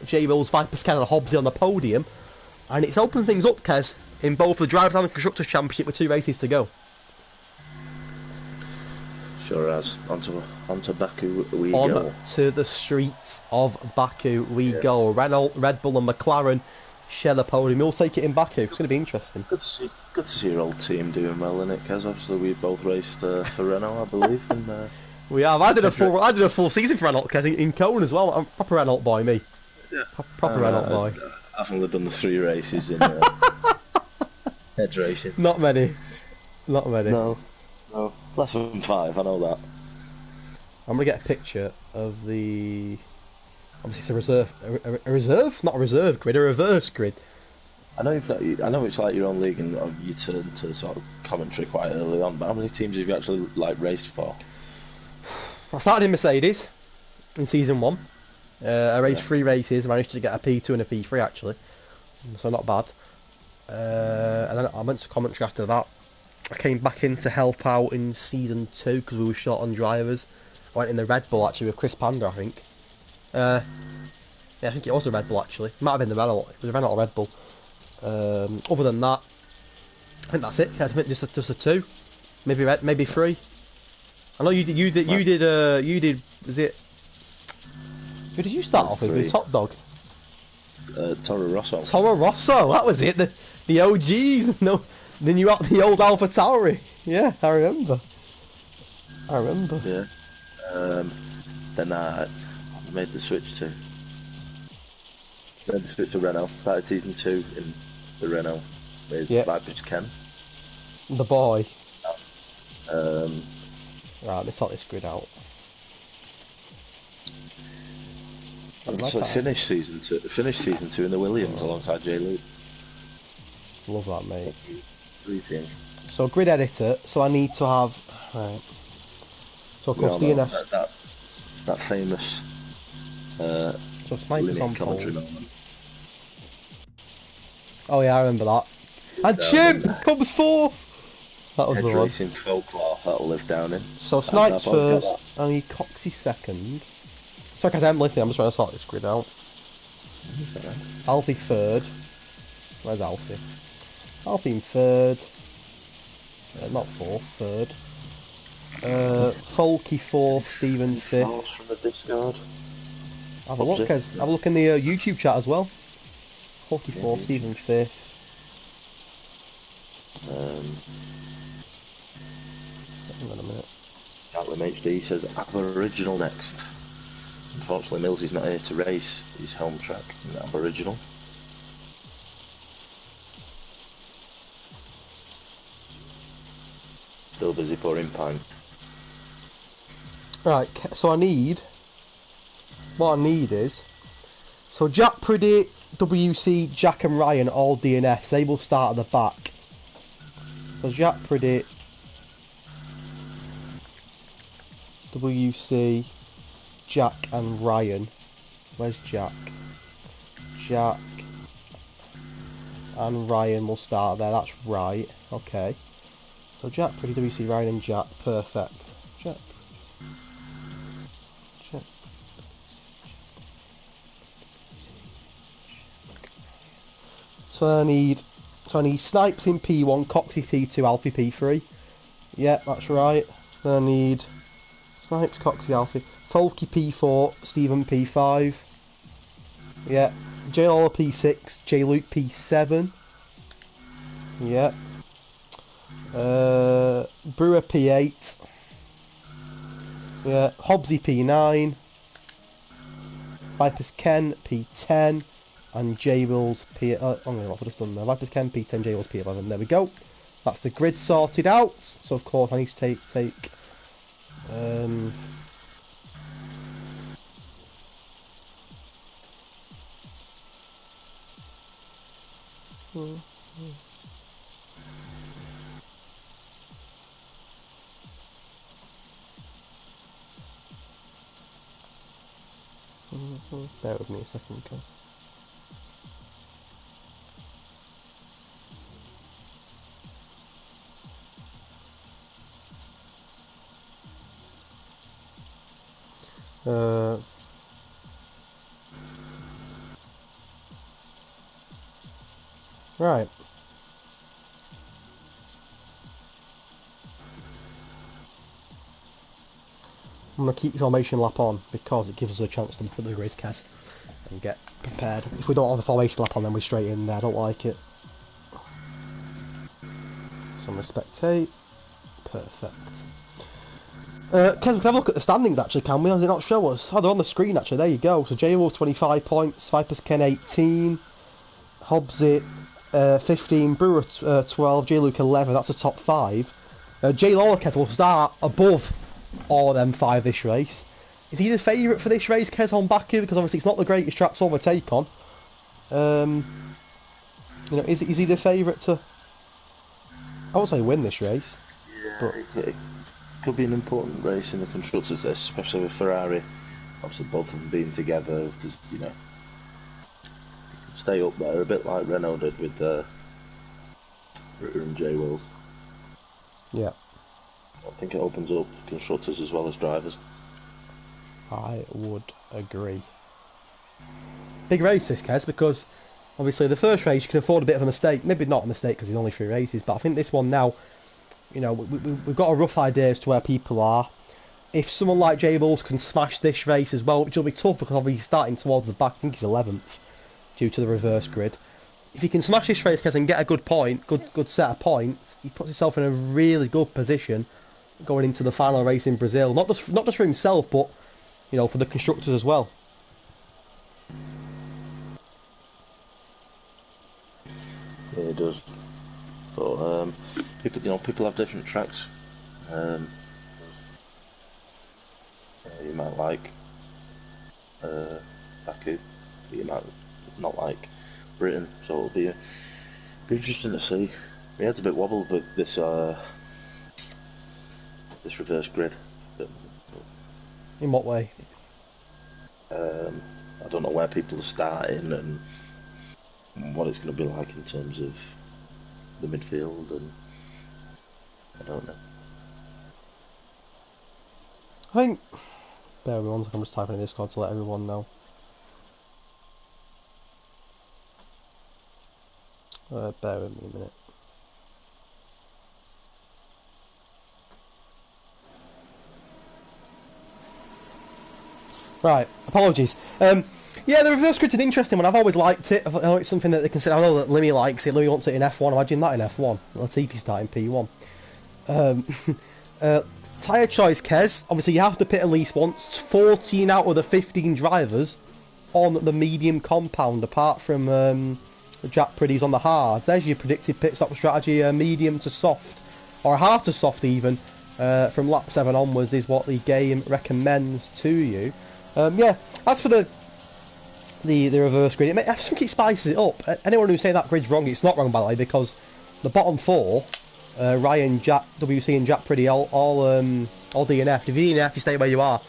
J Bulls, Vipers, Ken and Hobbsy on the podium, and it's opened things up, Kez, in both the Drivers and the Constructors Championship with 2 races to go. Sure has. Onto Baku we on go. To the streets of Baku we go. Renault, Red Bull and McLaren share the podium. We'll take it in Baku. It's going to be interesting. Good to see your old team doing well in it, because obviously we both raced for Renault, I believe. And, we have. I did a full season for Renault, because in Cone as well. I'm a proper Renault boy, me. Yeah. Proper Renault boy. I've only done the 3 races in Hedge Racing. Not many. Not many. No. Less than 5. I know that. I'm gonna get a picture of the. Obviously, it's a reserve, not a reserve grid, a reverse grid. I know it's like your own league, and you turn to sort of commentary quite early on. But how many teams have you actually raced for? I started in Mercedes in season 1. I raced 3 races, managed to get a P2 and a P3 actually, so not bad. And then I went to commentary after that. I came back in to help out in season 2 because we were short on drivers. I went in the Red Bull actually with Chris Panda, I think. Yeah, I think it was a Red Bull actually. Might have been the Renault. It was a Renault Red Bull. Other than that, I think that's it. I think just a 2, maybe 3. I know you did. Was it? Who did you start off with? With Top Dog. Toro Rosso. Toro Rosso. That was it. The OGs. No, then you got the old Alpha Tauri. Yeah, I remember. Yeah. Then I made the switch to. Made the switch to Renault. Started season 2 in the Renault with Vipers Ken. The boy. Right, let's sort this grid out. And so finished season 2 in the Williams alongside J. Luke. Love that, mate. 3 teams. So grid editor. So I need to have. Right. So of course DNF. That famous. So Snipers on pole. Moment. Oh yeah, I remember that. And Chimp comes 4th. That was Hedge the one. Racing Folklore that'll live down in. So Snipes first, and Coxey second. Sorry guys, I'm listening, I'm just trying to sort this grid out. Alfie 3rd. Where's Alfie? Alfie in 3rd. Not 4th, 3rd. Folky 4th, Stephen 5th. From the Discord. Have a look, guys. Have a look in the YouTube chat as well. Folky 4th, Stephen 5th. Hang on a minute. Gatlin HD says Aboriginal next. Unfortunately, Millsy's not here to race his home track in Aboriginal. Still busy pouring pint. Right, so what I need is, so Jack Priddy, WC, Jack and Ryan, all DNFs, they will start at the back. So Jack Priddy, WC, Jack and Ryan. Where's Jack? Jack and Ryan will start there, that's right. Okay. So Jack Priddy, WC, Ryan and Jack, perfect. Jack. So I need Snipes in P1, Coxie P2, Alfie P3. Yeah, that's right. Then I need Snipes, Coxie, Alfie, Folky P4, Stephen P5. Yeah. J Lawler P6, J Luke P7. Yeah. Brewer P8. Yeah. Hobbsy P9. Vipers Ken P10. And J Wills P. Oh no, I've just done there. Vipers Ken P10, J Wills P11. There we go. That's the grid sorted out. So of course I need to take. Bear with me a second, guys. Right. I'm going to keep the formation lap on because it gives us a chance to look at the grid, Kez, and get prepared. If we don't have the formation lap on, then we're straight in there. I don't like it. So I'm going to spectate. Perfect. Kez, we can have a look at the standings actually, can we? Or does it not show us? Oh, they're on the screen actually. There you go. So J Wolves 25 points, Vipers Ken 18, Hobbs 15, Brewer 12, J Luke 11. That's the top 5. J Lawler, Kez, will start above all of them 5 this race. Is he the favourite for this race, Kez, on Baku? Because obviously it's not the greatest track to overtake on. You know, is he the favourite to? I won't say win this race. Yeah, but it could be an important race in the constructors, this, especially with Ferrari. Obviously, both of them being together, if there's, you know, stay up there a bit like Renault did with Ritter and J Wills. Yeah. I think it opens up constructors as well as drivers. I would agree. Big race this, Kez, because obviously the first race you can afford a bit of a mistake. Maybe not a mistake because it's only 3 races, but I think this one now, you know, we've got a rough idea as to where people are. If someone like J Bulls can smash this race as well, which will be tough because obviously he's starting towards the back, I think he's 11th due to the reverse grid. If he can smash this race, Kez, and get a good set of points, he puts himself in a really good position going into the final race in Brazil. Not just for himself, but you know, for the constructors as well. Yeah, it does. But people have different tracks. You might like Baku, but you might not like Britain. So it'll be interesting to see. We had a bit wobbled with this this reverse grid. In what way? I don't know where people are starting and what it's going to be like in terms of the midfield, and I don't know. I think. Bear with me one second, I'm just typing in Discord to let everyone know. Bear with me a minute. Right, apologies. Yeah, the reverse grid's an interesting one. I've always liked it. I know it's something that they consider. I know that Limmy likes it. Limmy wants it in F1. Imagine that in F1. Latifi's starting P1. Tyre choice, Kez. Obviously, you have to pit at least once. 14 out of the 15 drivers on the medium compound, apart from Jack Priddy's on the hard. There's your predicted pit stop strategy, medium to soft. or half as soft even, from lap 7 onwards is what the game recommends to you. Yeah, as for the reverse grid, I think it spices it up. Anyone who say that grid's wrong, it's not wrong by the way, because the bottom 4, Ryan, Jack, WC and Jack Pretty, all DNF. If you DNF, you stay where you are.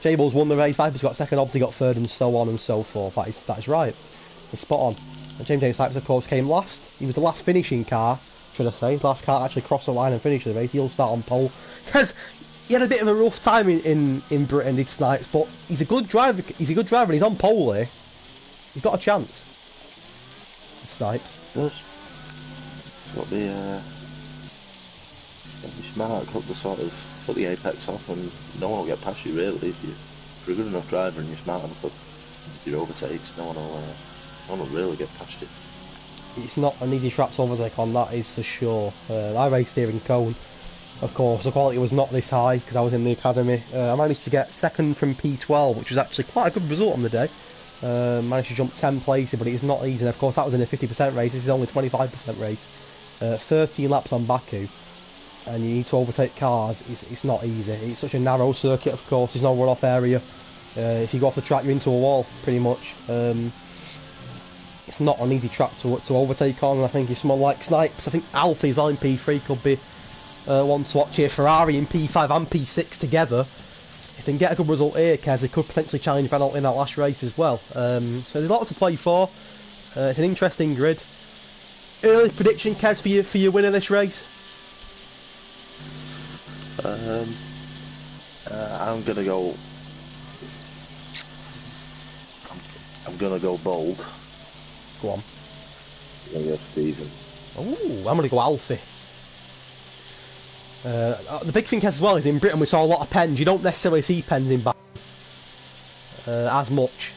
Jables won the race, Viper's got second, obviously got third, and so on and so forth. That is right. It's spot on. And James Snipes, of course, came last. He was the last finishing car, should I say. Last car to actually cross the line and finish the race. He'll start on pole. Because he had a bit of a rough time in Britain, did Snipes, but he's a good driver. He's a good driver, and he's on pole here. He's got a chance. Snipes. Yes. It's got the be smart, cut the apex off, and no one will get past you really. If you're a good enough driver and you're smart enough with your overtakes, no one will really get past you. It's not an easy track to overtake on, that is for sure. I raced here in Cone, of course. The quality was not this high because I was in the academy. I managed to get second from P12, which was actually quite a good result on the day. Managed to jump 10 places, but it was not easy. And of course, that was in a 50% race. This is only 25% race. 13 laps on Baku. And you need to overtake cars. It's not easy. It's such a narrow circuit, of course. There's no run-off area. If you go off the track, you're into a wall, pretty much. It's not an easy track to overtake on. And I think if someone like Snipes, I think Alfie as well in P3 could be one to watch here. Ferrari in P5 and P6 together. If they can get a good result here, Kez, they could potentially challenge Renault in that last race as well. So there's a lot to play for. It's an interesting grid. Early prediction, Kez, for your win of this race? I'm gonna go. I'm gonna go bold. Go on. I'm gonna go Stephen. Oh, I'm gonna go Alfie. The big thing as well is in Britain we saw a lot of pens. You don't necessarily see pens in back as much,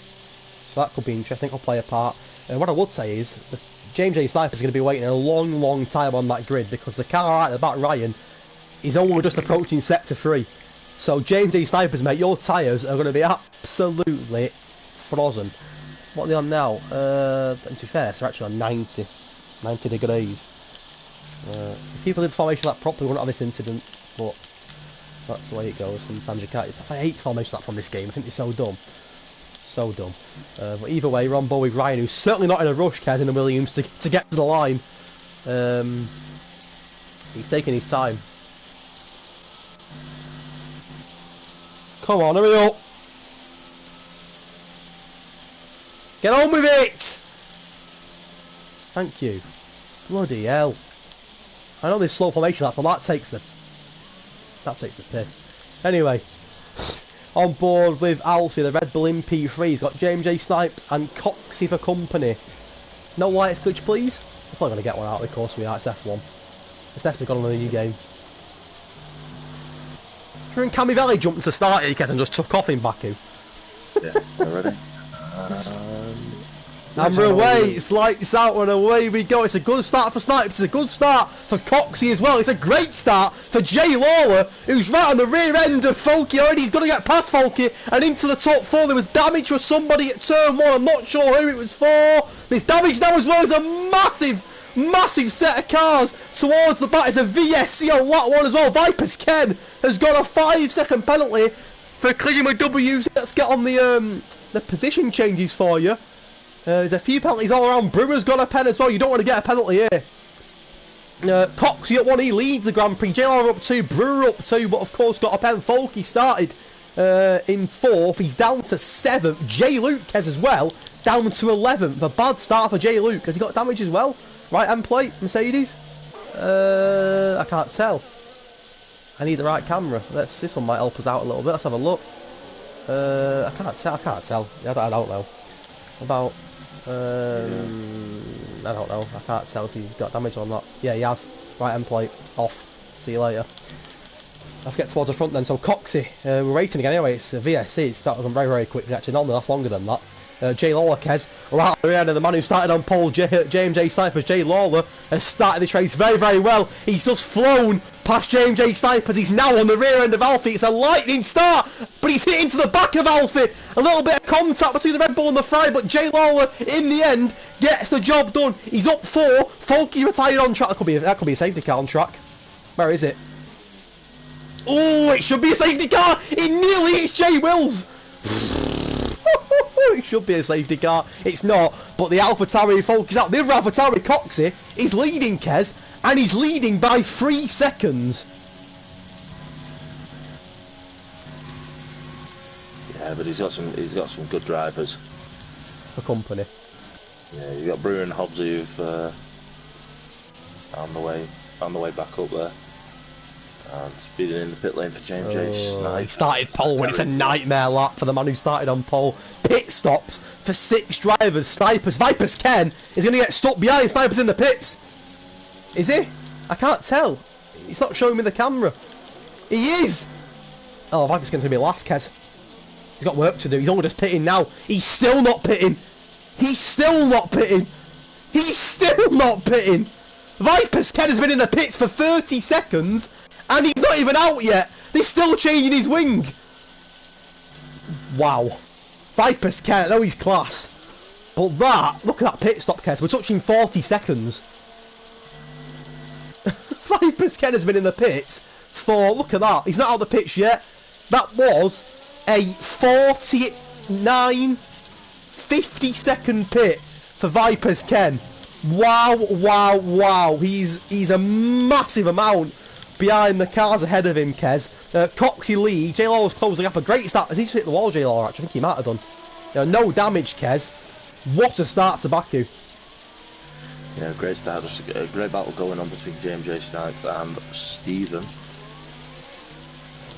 so that could be interesting. I'll play a part. What I would say is that James A. Sniper is going to be waiting a long time on that grid because the car right at the back, Ryan, is only just approaching sector 3. So James A. Snipers, mate, your tyres are going to be absolutely frozen. What are they on now? To be fair, they're actually on 90 degrees. If people did formation lap properly, we wouldn't have this incident, but that's the way it goes. Sometimes you can't. I hate formation lap on this game. I think they're so dumb. So dumb. But either way, we're on board with Ryan, who's certainly not in a rush, Kez, in the Williams to get to the line. He's taking his time. Come on, hurry up. Get on with it! Thank you. Bloody hell. I know there's slow formation laps, but that takes the piss. Anyway, on board with Alfie, the Red Bull in P3. He's got James J. Snipes and Coxie for company. No lights glitch, please. I'm probably going to get one out, of course, we are. It's F1. It's best we've got on a new game. And Cammy Valley jumped to start it, and just took off in Baku. Yeah, ready? And we're away, it's lights out and away we go. It's a good start for Snipes, it's a good start for Coxie as well. It's a great start for Jay Lawler, who's right on the rear end of Folky already. He's going to get past Folky and into the top 4. There was damage for somebody at turn 1, I'm not sure who it was for. There's damage now as well as a massive set of cars towards the back. It's a VSC on lap 1 as well. Vipers Ken has got a 5-second penalty for collision with WC. Let's get on the position changes for you. There's a few penalties all around. Brewer's got a pen as well. You don't want to get a penalty here. Coxie at 1, he leads the Grand Prix. JLR up 2, Brewer up 2, but of course got a pen. Folky started in 4th. He's down to 7th. Jay Luke has as well, down to 11th. A bad start for Jay Luke. Has he got damage as well? Right hand plate, Mercedes? I can't tell. I need the right camera. This one might help us out a little bit. Let's have a look. I can't tell. I don't know. About... I don't know. I can't tell if he's got damage or not. Yeah, he has. Right end plate. Off. See you later. Let's get towards the front then. So Coxie, we're racing again anyway. It's a VSC. It's started very quickly. Actually, normally that's longer than that. Jay Lawler, Kez, right at the end of the man who started on pole, James J. Snipers. Jay Lawler has started this race very well. He's just flown past James J. Snipers. He's now on the rear end of Alfie. It's a lightning start, but he's hit into the back of Alfie. A little bit of contact between the Red Bull and the Ferrari, but Jay Lawler, in the end, gets the job done. He's up 4. Folky retired on track. That could be a safety car on track. Where is it? Oh, it should be a safety car! It nearly hits Jay Wills! It should be a safety car. It's not, but the AlphaTauri focus out. The other AlphaTauri, Coxey, is leading, Kez, and he's leading by 3 seconds. Yeah, but he's got some good drivers For company. Yeah, you've got Brewer and Hobbs who've on the way back up there. And speeding in the pit lane for James J. Snipe. He started pole when it's a nightmare lap for the man who started on pole. Pit stops for 6 drivers. Snipers. Vipers Ken is going to get stuck behind. Snipers in the pits. Is he? I can't tell. He's not showing me the camera. He is. Oh, Vipers Ken's going to be last, Kez. He's got work to do. He's only just pitting now. He's still not pitting. He's still not pitting. He's still not pitting. Vipers Ken has been in the pits for 30 seconds. And he's not even out yet! They're still changing his wing! Wow. Vipers Ken, I know he's class. But that, look at that pit stop, Kes. We're touching 40 seconds. Vipers Ken has been in the pits for, look at that. He's not out of the pits yet. That was a 49, 50 second pit for Vipers Ken. Wow, wow, wow. He's a massive amount behind the cars ahead of him, Kez. Coxey lead. J-Law was closing up a great start. Has he just hit the wall, J-Law, actually? I think he might have done. No damage, Kez. What a start to Baku. Yeah, great start. Just a great battle going on between James J. Snipe and Stephen.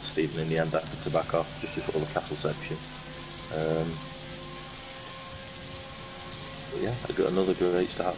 Stephen in the end had to back off just before the castle section. Yeah, I got another great start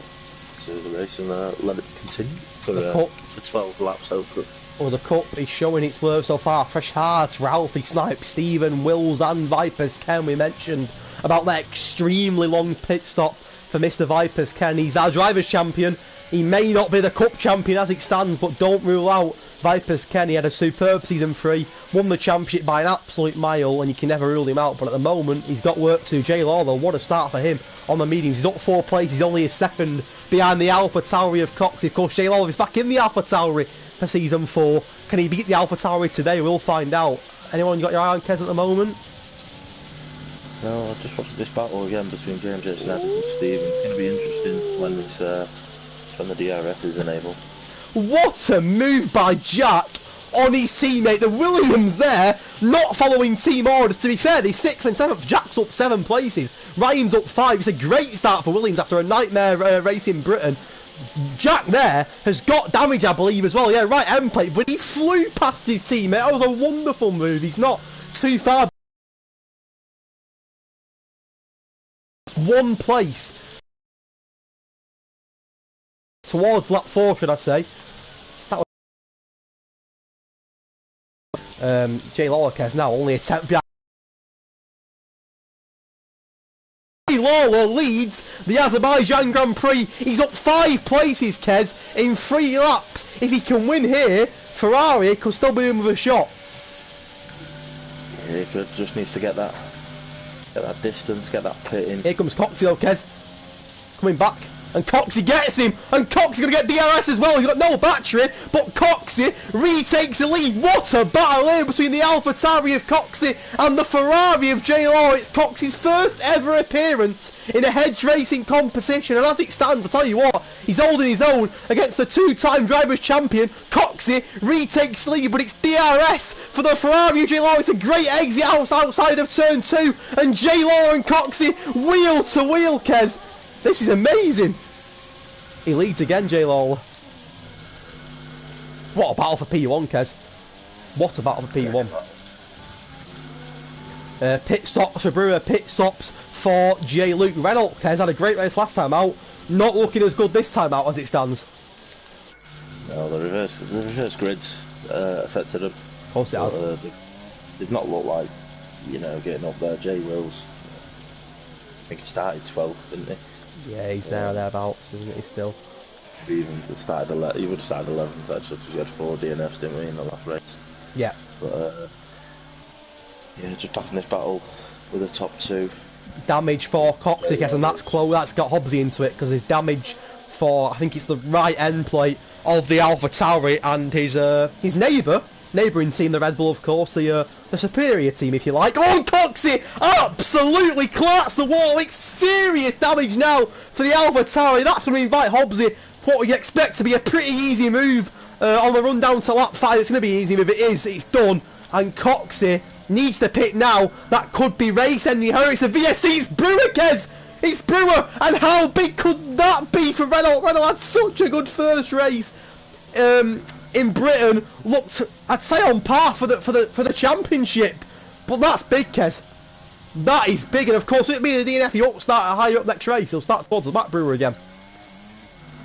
to the race and let it continue for 12 laps hopefully. Oh, the cup is showing its worth so far. Fresh Hearts, Ralphie, Snipe, Stephen, Wills and Vipers Ken. We mentioned about that extremely long pit stop for Mr. Vipers Ken. He's our driver's champion. He may not be the cup champion as it stands, but don't rule out Vipers Ken. He had a superb season 3, won the championship by an absolute mile, and you can never rule him out. But at the moment, he's got work to do. J Law, though, what a start for him on the meetings. He's up 4 places. He's only a second behind the AlphaTauri of Coxey. Of course, J Law is back in the AlphaTauri for season 4. Can he beat the AlphaTauri today? We'll find out. Anyone got your eye on Kez at the moment? No, I just watched this battle again between James J. Snipers and Stephen. It's going to be interesting when the DRS is enabled. What a move by Jack on his teammate. The Williams there, not following team orders. To be fair, they're 6th and 7th. Jack's up 7 places. Ryan's up 5. It's a great start for Williams after a nightmare race in Britain. Jack there has got damage, I believe, as well. Yeah, right end plate, but he flew past his teammate. That was a wonderful move. He's not too far. 1 place towards lap 4, should I say. That was Jay Lawler now only a 10th behind. Lawler leads the Azerbaijan Grand Prix. He's up 5 places, Kez, in 3 laps. If he can win here, Ferrari could still be in with a shot. Yeah, he just needs to get that distance, get that pit in. Here comes Coxey though, Kez. Coming back. And Coxey gets him, and Coxey's going to get DRS as well. He's got no battery, but Coxey retakes the lead. What a battle here between the AlphaTauri of Coxey and the Ferrari of J Law. It's Coxey's first ever appearance in a Hedge Racing competition, and as it stands, I'll tell you what, he's holding his own against the 2-time drivers' champion. Coxey retakes the lead, but it's DRS for the Ferrari of J Law. It's a great exit outside of turn 2, and J Law and Coxey wheel to wheel, Kez. This is amazing! He leads again, J Law. What a battle for P1, Kez. What a battle for P1. Pit stops for Brewer, pit stops for J. Luke. Renault, Kez, had a great race last time out. Not looking as good this time out as it stands. No, the reverse grids affected them. Of course it has. They've not looked like, getting up there. J. Wills, I think he started 12th, didn't he? Yeah, he's there or thereabouts, isn't he, still? He would have started 11th actually, because we had 4 DNFs, didn't we, in the last race? Yeah. But, yeah, just tapping this battle with the top 2. Damage for Coxey, and that's close. That's got Hobbsy into it, because there's damage for, I think it's the right end plate of the AlphaTauri, and his neighbouring team, the Red Bull, of course, the superior team, if you like. Oh, Coxey absolutely clats the wall. It's serious damage now for the AlphaTauri. That's going to invite Hobbsy for what you expect to be a pretty easy move on the run down to lap 5. It's going to be easy if it is. It's done. And Coxey needs to pit now. That could be race ending. It's a VSC. It's Brewer, Kez. It's Brewer. And how big could that be for Renault? Renault had such a good first race. In Britain, looked, I'd say, on par for the championship, but that's big, Kez. That is big, and of course, it being a DNF, he'll start higher up next race. He'll start towards the back, Brewer again.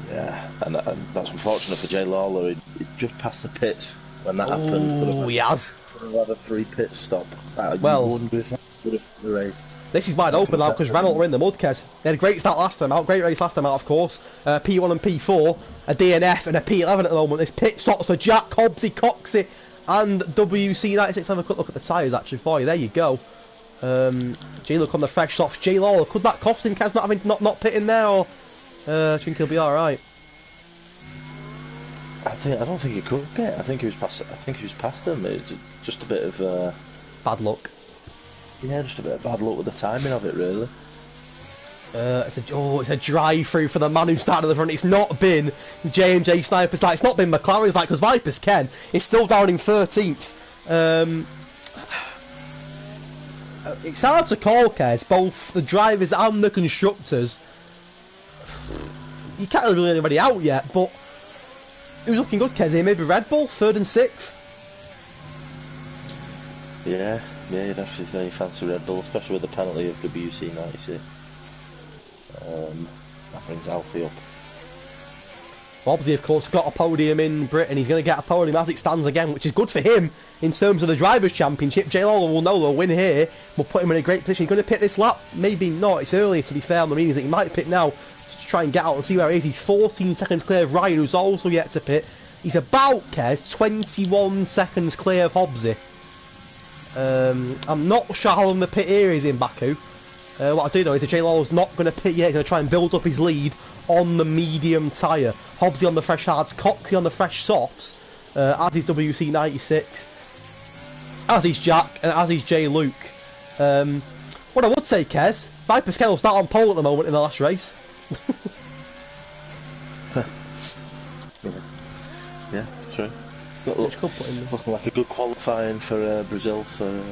Yeah, and that's unfortunate for Jay Lawler. He just passed the pits when that happened. Oh, he has. Could have had a 3 pit stop. Well, wonder if that would have the race. This is wide open now because Renault were in the mud, Kez. They had a great start last time out, great race last time out, of course. P1 and P4, a DNF and a P11 at the moment. This pit stops for Jack, Hobbsy, Coxey, and WC96. Have a quick look at the tyres actually for you. There you go. J look on the fresh softs. J Lawler, could that cost him, Kez, not pitting there, or do you think he'll be all right? I don't think he could pit. I think he was past him. It's just a bit of Bad luck. Yeah, just a bit of bad luck with the timing of it, really. It's a drive-through for the man who started at the front. It's not been J&J Sniper's like, it's not been McLaren's like, because Viper's Ken is still down in 13th. It's hard to call, Kez, both the drivers and the constructors. You can't really rule anybody out yet, but it was looking good, Kez, here. Maybe Red Bull, 3rd and 6th. Yeah, you'd have to say fancy Red Bull, especially with the penalty of WC96. That brings Alfie up. Hobbsy, of course, got a podium in Britain. He's going to get a podium as it stands again, which is good for him in terms of the Drivers' Championship. J Lawler will know they'll win here. We'll put him in a great position. He's going to pit this lap? Maybe not. It's early, to be fair, on the means that he might pit now to try and get out and see where he is. He's 14 seconds clear of Ryan, who's also yet to pit. He's about, Kez, 21 seconds clear of Hobbsy. I'm not sure how long the pit here is in Baku. What I do know is that J Lawler's not going to pit yet. He's going to try and build up his lead on the medium tyre. Hobbsy on the fresh hards, Coxey on the fresh softs, as is WC96, as is Jack, and as is J Luke. What I would say, Kez, Viper's Ken will start on pole at the moment in the last race. Yeah, true. It's looking like a good qualifying for Brazil for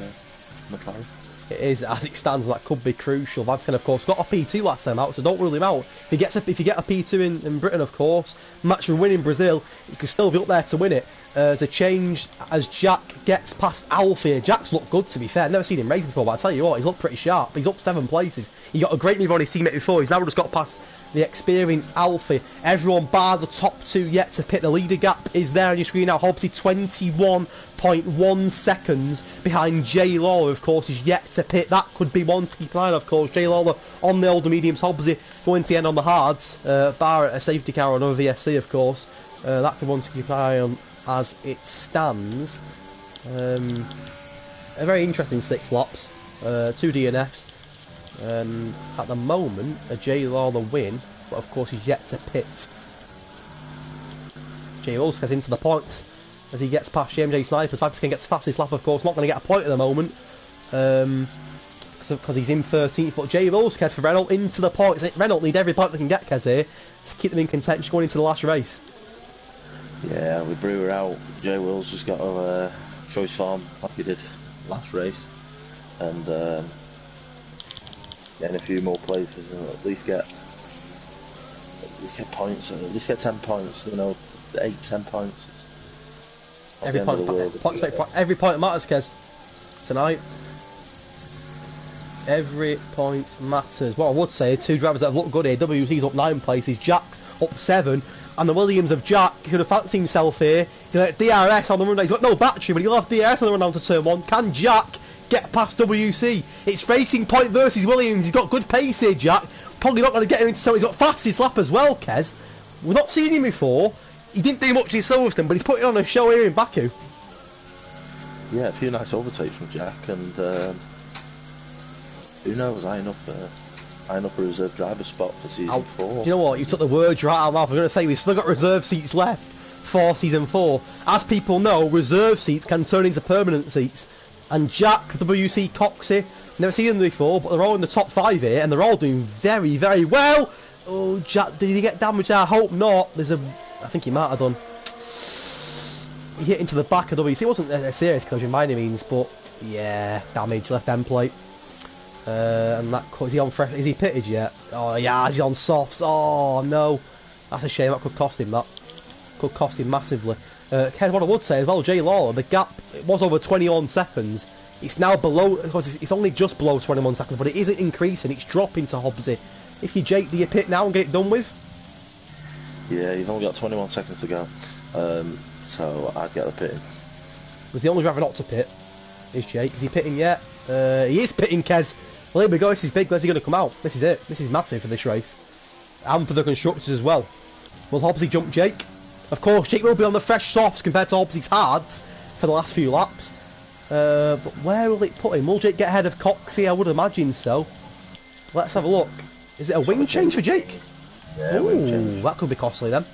McLaren. It is, as it stands, that could be crucial. Viper's Ken, of course, got a P2 last time out, so don't rule him out. If you get a P2 in Britain, of course, match with winning Brazil, he could still be up there to win it. There's a change as Jack gets past Alfie. Jack's looked good, to be fair. I've never seen him race before, but I tell you what, he's looked pretty sharp. He's up 7 places. He got a great move on his teammate before. He's now just got past the experienced Alfie. Everyone bar the top 2 yet to pit. The leader gap is there on your screen now. Hobbsy 21.1 seconds behind J Lawler, of course, is yet to pit. That could be one to keep an eye on, of course. J Lawler on the older mediums, Hobbsy going to the end on the hards, bar a safety car or another VSC, of course. That could be one to keep an eye on as it stands. A very interesting 6 laps, 2 DNFs. At the moment, a J Lawler win, but of course he's yet to pit. J Lawler gets into the points as he gets past JMJ Snipers. Viper's Ken gets fastest lap, of course, not going to get a point at the moment because he's in 13th. But J Lawler gets for Renault into the points. Renault need every point they can get, Kez, here to keep them in contention going into the last race. Yeah, with Brewer out, J Will's just got to show his form like he did last race, and get in a few more places and at least get points, at least get 10 points, 8-10 points. Every point matters, Kez, tonight. Every point matters. What I would say, 2 drivers that have looked good here. WC's up 9 places, Jack's up 7, and the Williams of Jack, he's going to fancy himself here. He's going to DRS on the run down. He's got no battery, but he'll have DRS on the run down to turn 1. Can Jack get past WC? It's Racing Point versus Williams. He's got good pace here, Jack. Probably not going to get him into turn. He's got fastest lap as well, Kez. We've not seen him before. He didn't do much in Silverstone, but he's putting on a show here in Baku. Yeah, a few nice overtakes from Jack, and who knows, eyeing up line up a reserve driver spot for season 4. Do you know what? You took the words right out of my mouth. I'm going to say we've still got reserve seats left for season 4. As people know, reserve seats can turn into permanent seats. And Jack, WC, Coxey, never seen them before, but they're all in the top 5 here, and they're all doing very, very well. Oh, Jack, did he get damaged? I hope not. I think he might have done. He hit into the back of WC. It wasn't a serious collision by any means, but yeah, damage, left end plate. And that, is he on fresh? Is he pitted yet? Oh yeah, he's on softs. Oh no, that's a shame. That could cost him. That could cost him massively. What I would say as well, Jay Lawler, the gap, it was over 21 seconds. It's now below, because it's only just below 21 seconds, but it isn't increasing. It's dropping to Hobbsy. If you Jake, do you pit now and get it done with? Yeah, you've only got 21 seconds to go. So I'd get the pitting. Was the only driver not to pit? Is Jake? Is he pitting yet? He is pitting, Kez. Well, here we go. This is big. Where's he going to come out? This is it. This is massive for this race. And for the constructors as well. Will Hobbsy jump Jake? Of course, Jake will be on the fresh softs compared to Hobbsy's hards for the last few laps. But where will it put him? Will Jake get ahead of Coxey? I would imagine so. Let's have a look. Is it a wing change for Jake? Yeah, wing change. That could be costly then.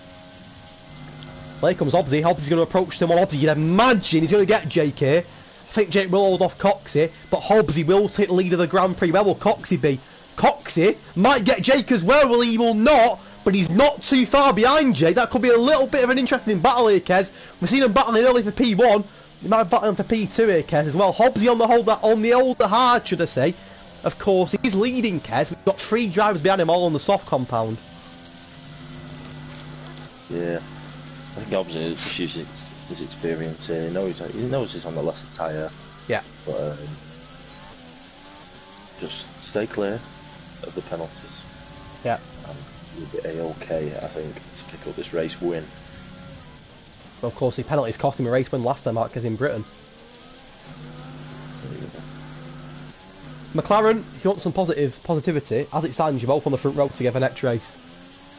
Well, here comes Hobbsy. Hobbsy's going to approach them on Hobbsy. You'd imagine he's going to get Jake here. I think Jake will hold off Coxey, but Hobbsy will take the lead of the Grand Prix. Where will Coxey be? Coxey might get Jake as well. Well, he will not, but he's not too far behind Jake. That could be a little bit of an interesting battle here, Kez. We've seen him battling early for P1. He might be battling for P2 here, Kez, as well. Hobbsy on the older hard, should I say. Of course, he's leading, Kez. We've got 3 drivers behind him, all on the soft compound. Yeah, I think Hobbsy is using his experience here. He knows he's on the lesser tyre. Yeah. But just stay clear of the penalties. Yeah. And you'll be A-OK, I think, to pick up this race win. Well, of course, the penalties cost him a race win last time out, because in Britain. McLaren, if you want some positivity, as it stands, you're both on the front row together next race.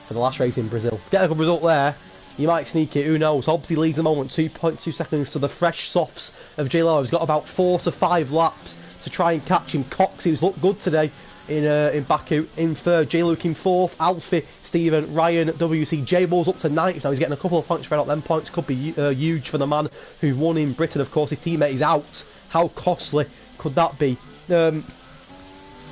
For the last race in Brazil. Get a good result there. You might sneak it, who knows? Hobbsy leads the moment, 2.2 seconds to the fresh softs of J Lo. He's got about 4 to 5 laps to try and catch him. Cox, who's looked good today in Baku, in third. J Luke in fourth. Alfie, Stephen, Ryan, WC. J Ball's up to ninth now. He's getting a couple of points for out. Them points could be huge for the man who won in Britain. Of course, his teammate is out. How costly could that be?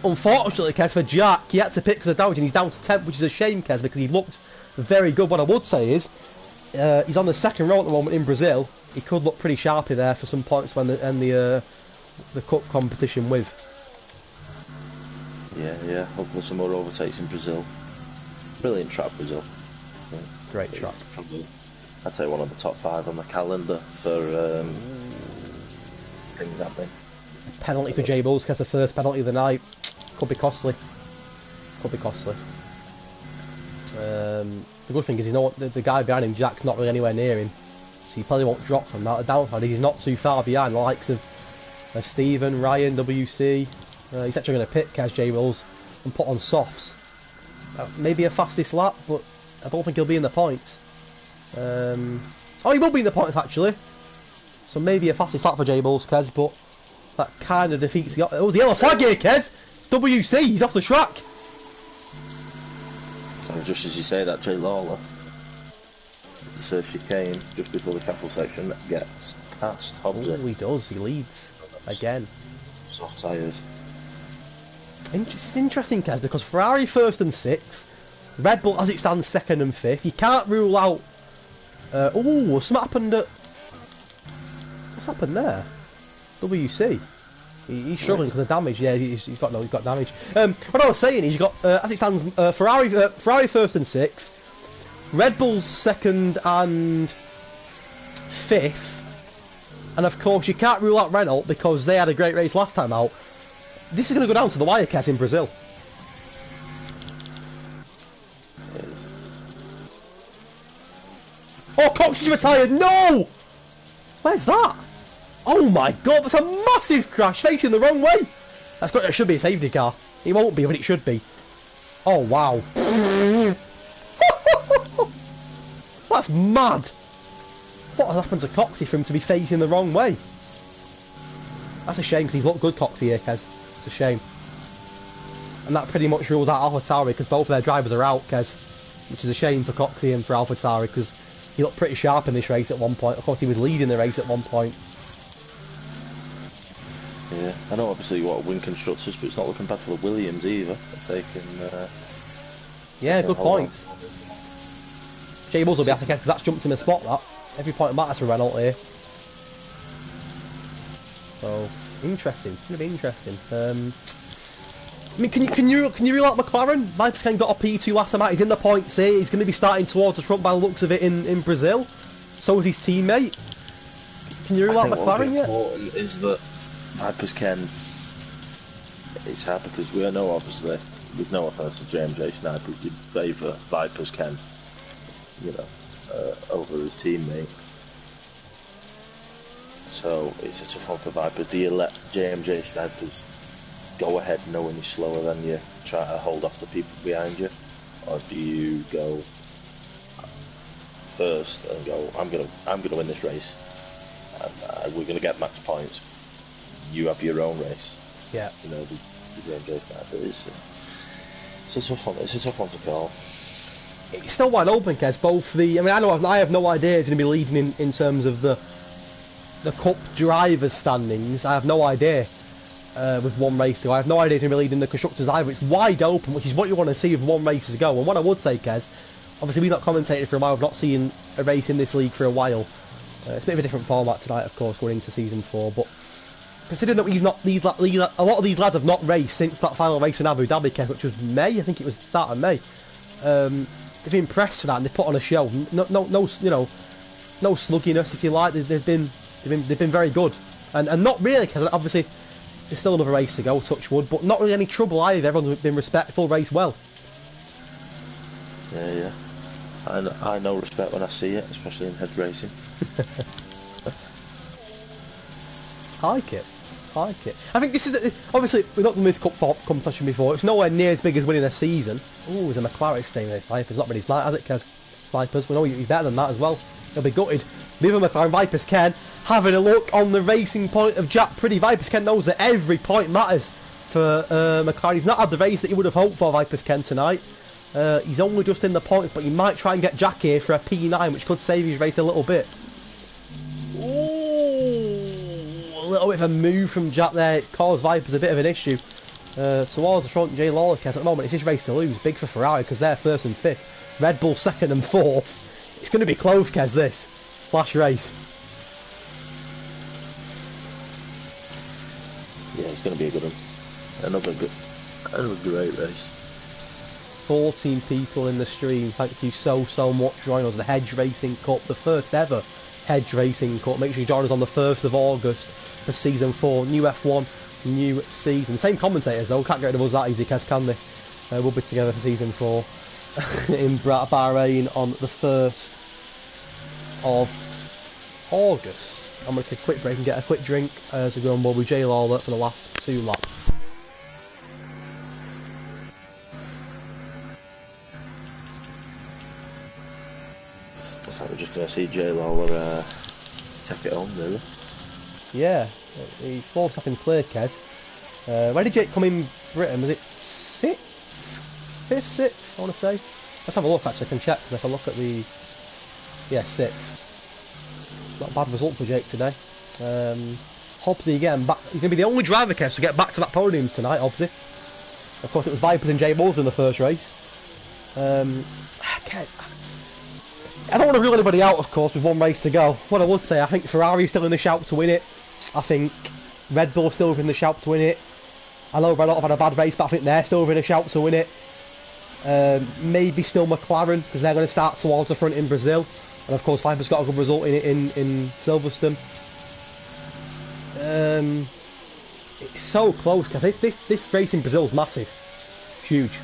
Unfortunately, Kez, for Jack, he had to pick because of damage, and he's down to 10th, which is a shame, Kez, because he looked very good. What I would say is, he's on the second row at the moment in Brazil. He could look pretty sharply there for some points when the cup competition with. Yeah. Hopefully some more overtakes in Brazil. Brilliant track, Brazil. Great track. Probably, I'd say one of the top 5 on the calendar for things happening. Penalty for J Bulls, because the first penalty of the night. Could be costly. Could be costly. The good thing is, you know what, the guy behind him, Jack's not really anywhere near him, so he probably won't drop from that. The downside is he's not too far behind the likes of Stephen, Ryan, WC. He's actually going to pit Kez J Bulls and put on softs. Maybe a fastest lap, but I don't think he'll be in the points. Oh, he will be in the points actually. So maybe a fastest lap for J Bulls, Kez, but that kind of defeats the... Oh, the yellow flag here, Kez! WC, he's off the track! And just as you say that, Jay Lawler, the third chicane just before the castle section, gets past Hobbsy. Oh, he does, he leads. Again. Soft tyres. It's interesting, Kez, because Ferrari first and 6th, Red Bull as it stands 2nd and 5th. You can't rule out... oh, something happened at... What's happened there? WC. He's struggling because of damage. Yeah, he's got damage. What I was saying is, you got as it stands, Ferrari first and 6th, Red Bull's 2nd and 5th, and of course you can't rule out Renault because they had a great race last time out. This is going to go down to the wire, Kez, in Brazil. Oh, Cox is retired. No, where's that? Oh my god, that's a massive crash, facing the wrong way! It should be a safety car. It won't be, but it should be. Oh wow. That's mad! What has happened to Coxey for him to be facing the wrong way? That's a shame, because he's looked good, Coxey here, Kez. It's a shame. and that pretty much rules out AlphaTauri because both of their drivers are out, Kez, which is a shame for Coxie and for AlphaTauri because he looked pretty sharp in this race at one point. Of course, he was leading the race at one point. Yeah, I know obviously you want to win constructors, but it's not looking bad for the Williams either, if they can... yeah, good points. Jay Buzz will be happy because that's jumped in a spot, that. Every point matters for Renault here. So, interesting. It's going to be interesting. I mean, can you rule out McLaren? Viper's got a P2 last time out. He's in the points here. He's going to be starting towards the front by the looks of it in Brazil. So is his teammate. Can you rule out McLaren yet? What's important is that Vipers can... It's hard because we know, obviously, with no offence to JMJ Sniper, you'd favour Vipers Ken, you know, over his teammate. So it's a tough one for Vipers. Do you let JMJ Snipers go ahead knowing he's slower than you, try to hold off the people behind you, or do you go first and go, I'm gonna win this race, and we're gonna get max points. You have your own race. Yeah. You know, the JMJ Sniper. It's a tough one. It's a tough one to call. It's still wide open, Kez. Both the, I mean, I have no idea who's going to be leading in terms of the Cup drivers' standings. I have no idea with one race to go. I have no idea who's going to be leading the constructors either. It's wide open, which is what you want to see with one race to go. And what I would say, Kez, obviously we've not commentated for a while. We've not seen a race in this league for a while. It's a bit of a different format tonight, of course, going into season 4. But considering that a lot of these lads have not raced since that final race in Abu Dhabi, Kez, which was May. I think it was the start of May. They've been pressed for that and they've put on a show. No, you know, no slugginess, if you like. They've been very good, and not really, because obviously there's still another race to go, touch wood, but not really any trouble either. Everyone's been respectful, raced well. Yeah. I know respect when I see it, especially in Hedge Racing. Like it. I think this is obviously we've not done this cup competition before. It's nowhere near as big as winning a season. Oh, there's a McLaren staying there. Snipers not been his night, has it, Kez? Snipers, we know he's better than that as well. He'll be gutted. The other McLaren, Vipers Ken, having a look on the racing point of Jack Pretty. Vipers Ken knows that every point matters for McLaren. He's not had the race that he would have hoped for, Vipers Ken, tonight. He's only just in the points, but he might try and get Jack here for a P9, which could save his race a little bit. Ooh, a little bit of a move from Jack there. It caused Vipers a bit of an issue. Towards the front, Jay Lawler, Kez, at the moment it's his race to lose. Big for Ferrari because they're 1st and 5th. Red Bull 2nd and 4th. It's going to be close, Kez, this flash race. Yeah, it's going to be a good one. Another great race. 14 people in the stream. Thank you so much for joining us. The Hedge Racing Cup, the first ever Hedge Racing Cup. Make sure you join us on the 1st of August for season 4. New F1, new season. Same commentators though. Can't get rid of us that easy, Kez, can they? We'll be together for season 4 in Bahrain on the 1st of August. I'm going to take a quick break and get a quick drink as we go on board with Jay Lawler for the last 2 laps. Looks like we're just going to see Jay Lawler take it home, really. Yeah, he's 4 seconds clear, Kez. Where did Jake come in Britain? Was it 6th? 5th, 6th, I want to say. Let's have a look, actually. I can check, because I can look at the... Yeah, 6th. Not a bad result for Jake today. Hobbsy again, back. He's going to be the only driver, Kev, to get back to back podiums tonight, Hobbsy. Of course, it was Vipers and Jay Bulls in the first race. Okay. I don't want to rule anybody out, of course, with one race to go. What I would say, I think Ferrari's still in the shout to win it. I think Red Bull's still in the shout to win it. I know Red Bull have had a bad race, but I think they're still in a shout to win it. Maybe still McLaren, because they're going to start towards the front in Brazil. And of course, Viper's got a good result in it in Silverstone. It's so close, because this race in Brazil is massive. Huge.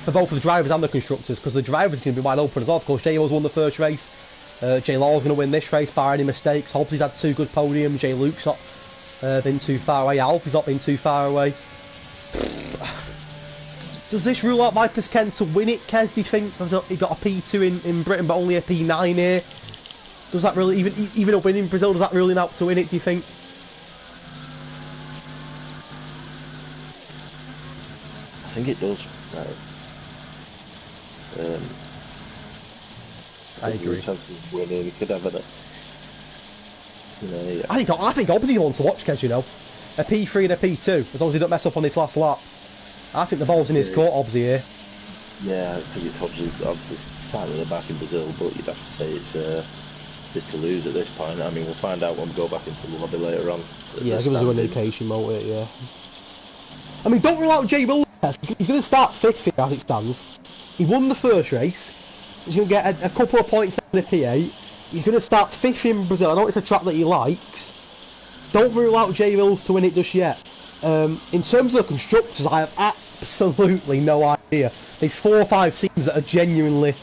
For both the drivers and the constructors, because the drivers are going to be wide open as well. Of course, Jay Law's won the first race. Jay Law's going to win this race bar any mistakes. Hobbsy's had 2 good podiums. Jay Luke's not been too far away. Alfie's not been too far away. Does this rule out Vipers Ken to win it, Kez, do you think? He got a P2 in Britain, but only a P9 here. Does that really, even a win in Brazil, does that rule him out to win it, do you think? think it does. Right. I agree. Chance of winning. He could have it. Yeah. I think Hobbsy one to watch, Kez, you know. A P3 and a P2, as long as he don't mess up on this last lap. I think the ball's in his court, Hobbsy, here. Yeah, I think it's obviously starting at the back in Brazil, but you'd have to say it's to lose at this point. I mean, we'll find out when we go back into the lobby later on. Yeah, give us an indication, won't it? Yeah. I mean, don't rule out Jay Wilson. He's going to start 5th here as it stands. He won the first race. He's going to get a couple of points in the P8. He's going to start 5th in Brazil. I know it's a track that he likes. Don't rule out Jay Wills to win it just yet. In terms of the constructors, I have absolutely no idea. There's 4 or 5 teams that are genuinely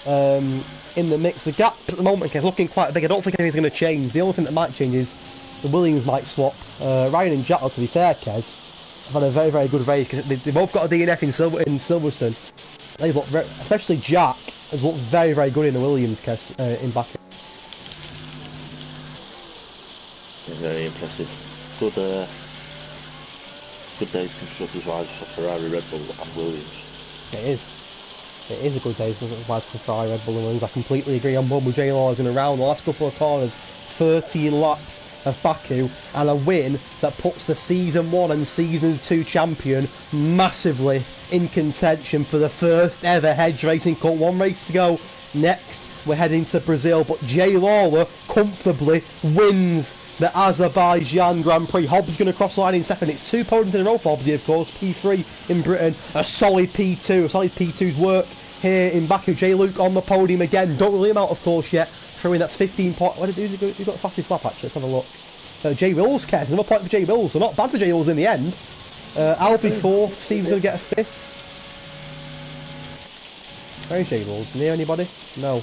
in the mix. The gap at the moment is looking quite big. I don't think anything's going to change. The only thing that might change is the Williams might swap. Ryan and Jack, to be fair, Kez, have had a very, very good race because they both got a DNF in Silverstone. They look especially Jack has looked very, very good in the Williams, Kez, in Baku. Yeah, very impressive. Good days constructors wise for Ferrari, Red Bull and Williams. It is. It is a good day wise for Ferrari, Red Bull and Williams. I completely agree on board with Jay Lawson around the last couple of corners. 13 laps of Baku and a win that puts the Season 1 and Season 2 champion massively in contention for the first ever Hedge Racing Cup. 1 race to go. Next, we're heading to Brazil, but Jay Lawler comfortably wins the Azerbaijan Grand Prix. Hobbs going to cross the line in second. It's 2 podiums in a row for Hobbsy, of course. P3 in Britain, a solid P2, a solid P2's work here in Baku. Jay Luke on the podium again. Don't rule him out, of course, yet. Throwing that's 15 points. Who got the fastest lap, actually? Let's have a look. Jay Wills cares. Another point for Jay Wills. So not bad for Jay Wills in the end. Alfie 4th. Steve's going to get a 5th. Where's Jay Wills? Near anybody? No.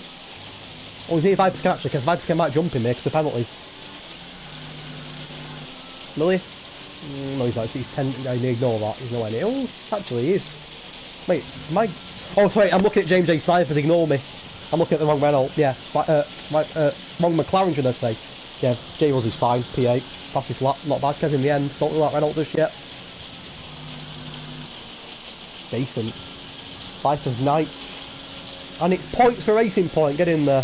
Oh, he's near Viperscan actually, because Viperscan might jump him here because of penalties. Really? No, he's not. He's 10. I ignore that. He's nowhere near. Oh, actually, he is. Wait, my. Oh, sorry. I'm looking at James J. Snipers. Ignore me. I'm looking at the wrong Renault. Yeah, wrong McLaren, should I say? Yeah, Jay Wills is fine. P8. Fastest lap. Not bad, because in the end, don't rule out Renault just yet. Decent. Viper's 9th. And it's points for Racing Point. Get in there.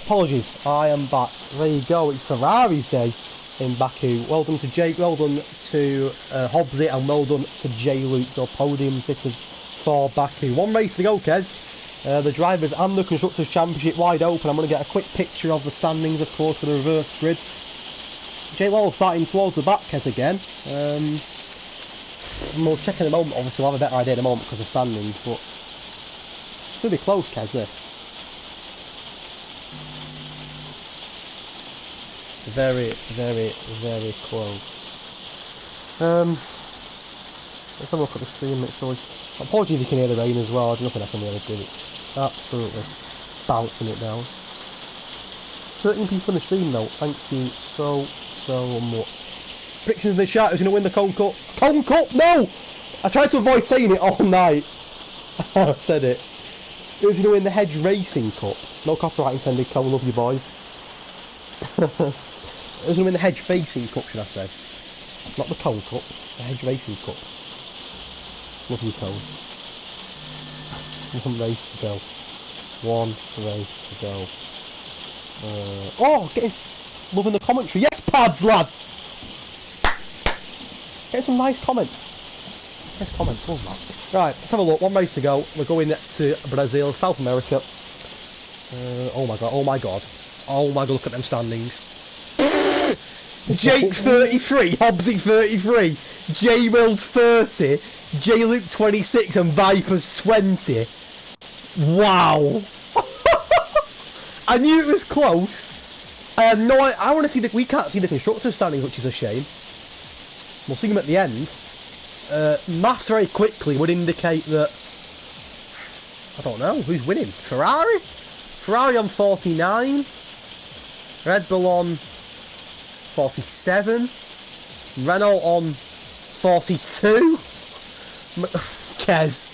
Apologies, I am back. There you go, it's Ferrari's day in Baku. Well done to Jake, well done to Hobbsy, and well done to Jay Luke, your podium sitters for Baku. 1 race to go, Kez. The Drivers and the Constructors' Championship wide open. I'm going to get a quick picture of the standings, of course, for the reverse grid. Jay Lowell starting towards the back, Kez, again. And we'll check in a moment, obviously we'll have a better idea in a moment because of standings, but it's going to be close, Kez, this. Very, very, very close. Let's have a look at the stream, make sure it's... Apologies if you can hear the rain as well, there's nothing I can really do, it's absolutely bouncing it down. 13 people in the stream though, thank you so much. Predictions in the chat, who's going to win the Cone Cup? Cone Cup, no! I tried to avoid saying it all night. I've said it. Who's going to win the Hedge Racing Cup? No copyright intended, Cone, love you boys. Who's going to win the Hedge Racing Cup, should I say? Not the Cone Cup, the Hedge Racing Cup. Love you, Cone. 1 race to go. 1 race to go. Oh, loving the commentary. Yes, pads, lad. Getting some nice comments. Nice comments, love that. Right, let's have a look. 1 race to go. We're going to Brazil, South America. Oh my god, oh my god. Oh my god, look at them standings. Jake 33, Hobbsy 33, J Wills 30, J Luke 26 and Vipers 20. Wow. I knew it was close. I had no idea. I want to see we can't see the constructors standings, which is a shame. We'll see them at the end. Maths very quickly would indicate that, I don't know, who's winning? Ferrari? Ferrari on 49, Red Bull on 47, Renault on 42, Kez.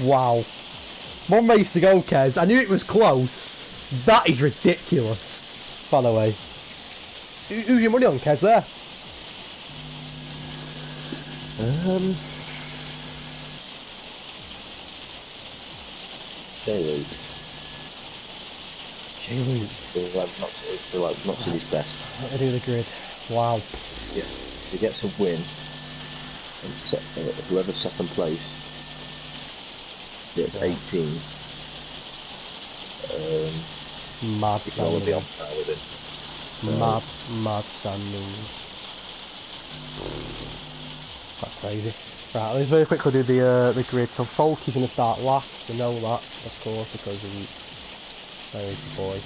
Wow. 1 race to go, Kez. I knew it was close. That is ridiculous, by the way. Who's your money on, Kez, there? J-Luke. J-Luke. Feel like not to his best. Let me do the grid. Wow. Yeah. He gets a win, and whoever's second place gets 18. Mad you can only be on standings. par with him. Mad standings. That's crazy. Right, let's very quickly do the grid. So Folky's going to start last. We know that, of course, because there is the boy.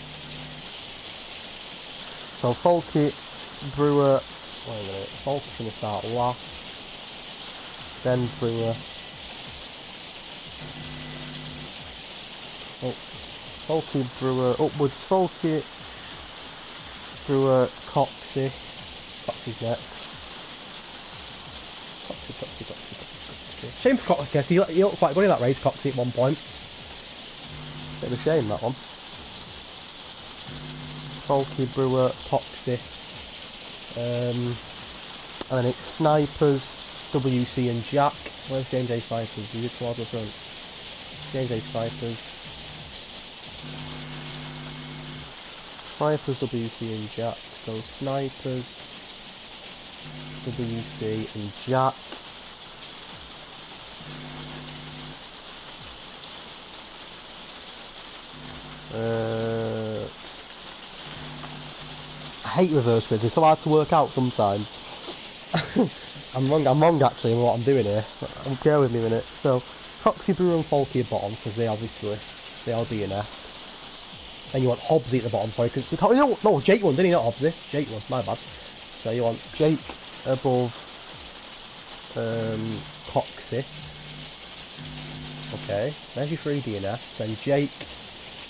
So Folky, Brewer. Wait a minute. Folky's going to start last. Then Brewer. Oh, Folky, Brewer, upwards. Folky, Brewer, Coxey. Coxey's next. Coxey. Shame for Coxey. He looked quite good in that race, Coxey, at one point. Bit of a shame, that one. Folky, Brewer, Coxey. And then it's Snipers, WC and Jack. Where's James A. Snipers? He's towards the front. James A. Snipers. Snipers, WC and Jack. So Snipers, WC and Jack. I hate reverse grids, it's so hard to work out sometimes. I'm wrong actually in what I'm doing here. Bear with me a minute. So, Coxey, Brewer and Folky are bottom, because they are DNF. Then you want Hobbsy at the bottom, sorry, because no, Jake won, didn't he? Not Hobbsy. Jake won, my bad. So you want Jake above Coxey. Okay, there's your 3 DNFs. Then Jake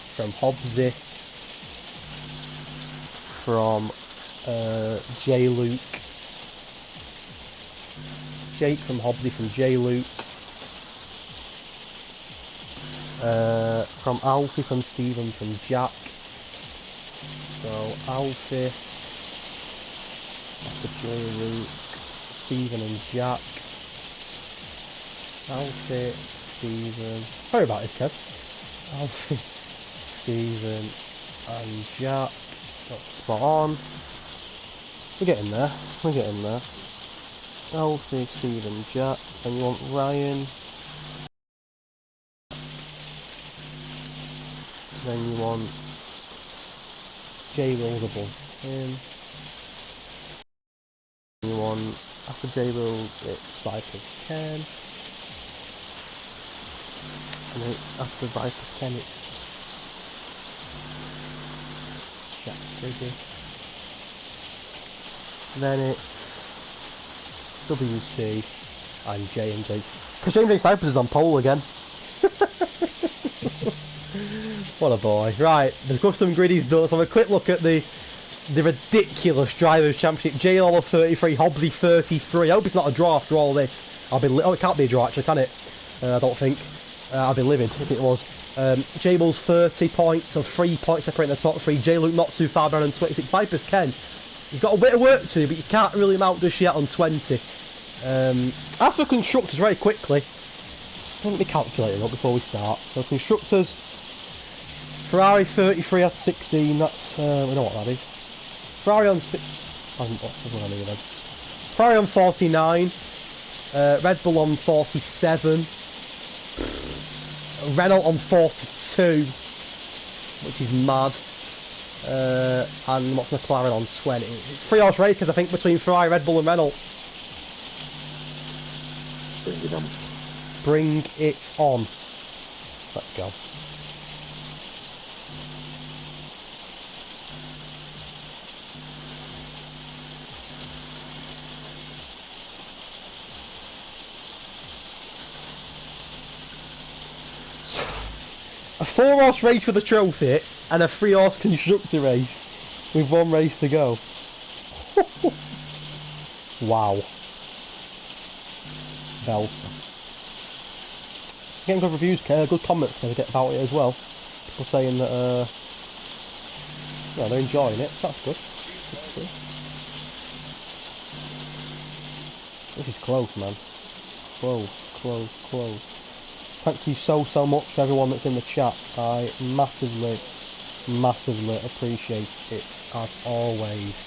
from Hobbsy, from J Luke. Jake from Hobbsy, from J Luke. From Alfie, from Stephen, from Jack. So Alfie after J Luke, Stephen and Jack. Alfie, Stephen. Sorry about this, Kev. Alfie, Stephen and Jack. That's spot on. We're getting there. Alfie, Stephen, Jack. And you want Ryan. Then you want J Wills above him. You want, after J Wills, it's Vipers 10. And then it's after Vipers 10, it's Jack Briggy. Then it's WC and J and J. Because James J. Snipers is on pole again. What a boy. Right, the custom grid is done. Let's have a quick look at the ridiculous Drivers' Championship. J Lawler 33, Hobbsy 33. I hope it's not a draw after all this. Oh, it can't be a draw actually, can it? I don't think. I'd be livid if it was. J Bull's 30 points, so 3 points separating the top 3. J Luke not too far down on 26. Vipers 10. He's got a bit of work to do, but you can't really mount just yet on 20. As for constructors, very quickly, let me calculate it up before we start. So constructors, Ferrari 33 out of 16, that's, we know what that is. Ferrari on... Ferrari on 49, Red Bull on 47, Renault on 42, which is mad, and what's McLaren on 20? It's 3 horse races, I think, between Ferrari, Red Bull and Renault. Bring it on. Bring it on. Let's go. A 4 horse race for the trophy and a 3 horse constructor race with 1 race to go. Wow. Belter. Getting good reviews, good comments about it as well. People saying that yeah, they're enjoying it, so that's good. Good to see. This is close, man. Close, close, close. Thank you so much for everyone that's in the chat. I massively appreciate it, as always.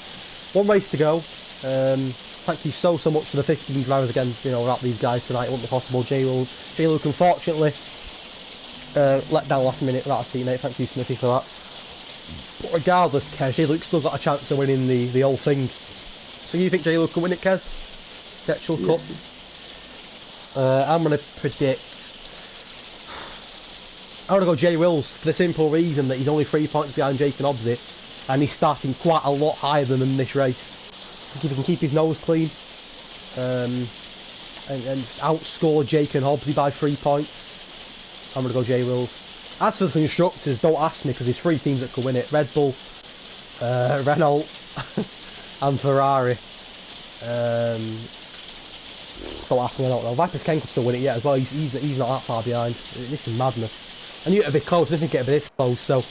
1 race to go. Thank you so much for the 15 drivers again. You know, without these guys tonight, it wouldn't be possible. J-Luke unfortunately let down last minute without a teammate. Thank you, Smithy, for that. But regardless, Kez, J-Luke's still got a chance of winning the whole thing. So you think J-Luke can win it, Kez? The actual cup? I'm going to predict... I'm going to go Jay Wills for the simple reason that he's only 3 points behind Jake and Hobbsy, and he's starting quite a lot higher than them in this race. I think if he can keep his nose clean and just outscore Jake and Hobbsy by 3 points, I'm going to go Jay Wills. As for the constructors, don't ask me because there's 3 teams that could win it. Red Bull, Renault and Ferrari. Don't ask me, I don't know. Vipers Ken could still win it yet as well. He's not that far behind. This is madness. I knew it would be close, I didn't think it would be this close, so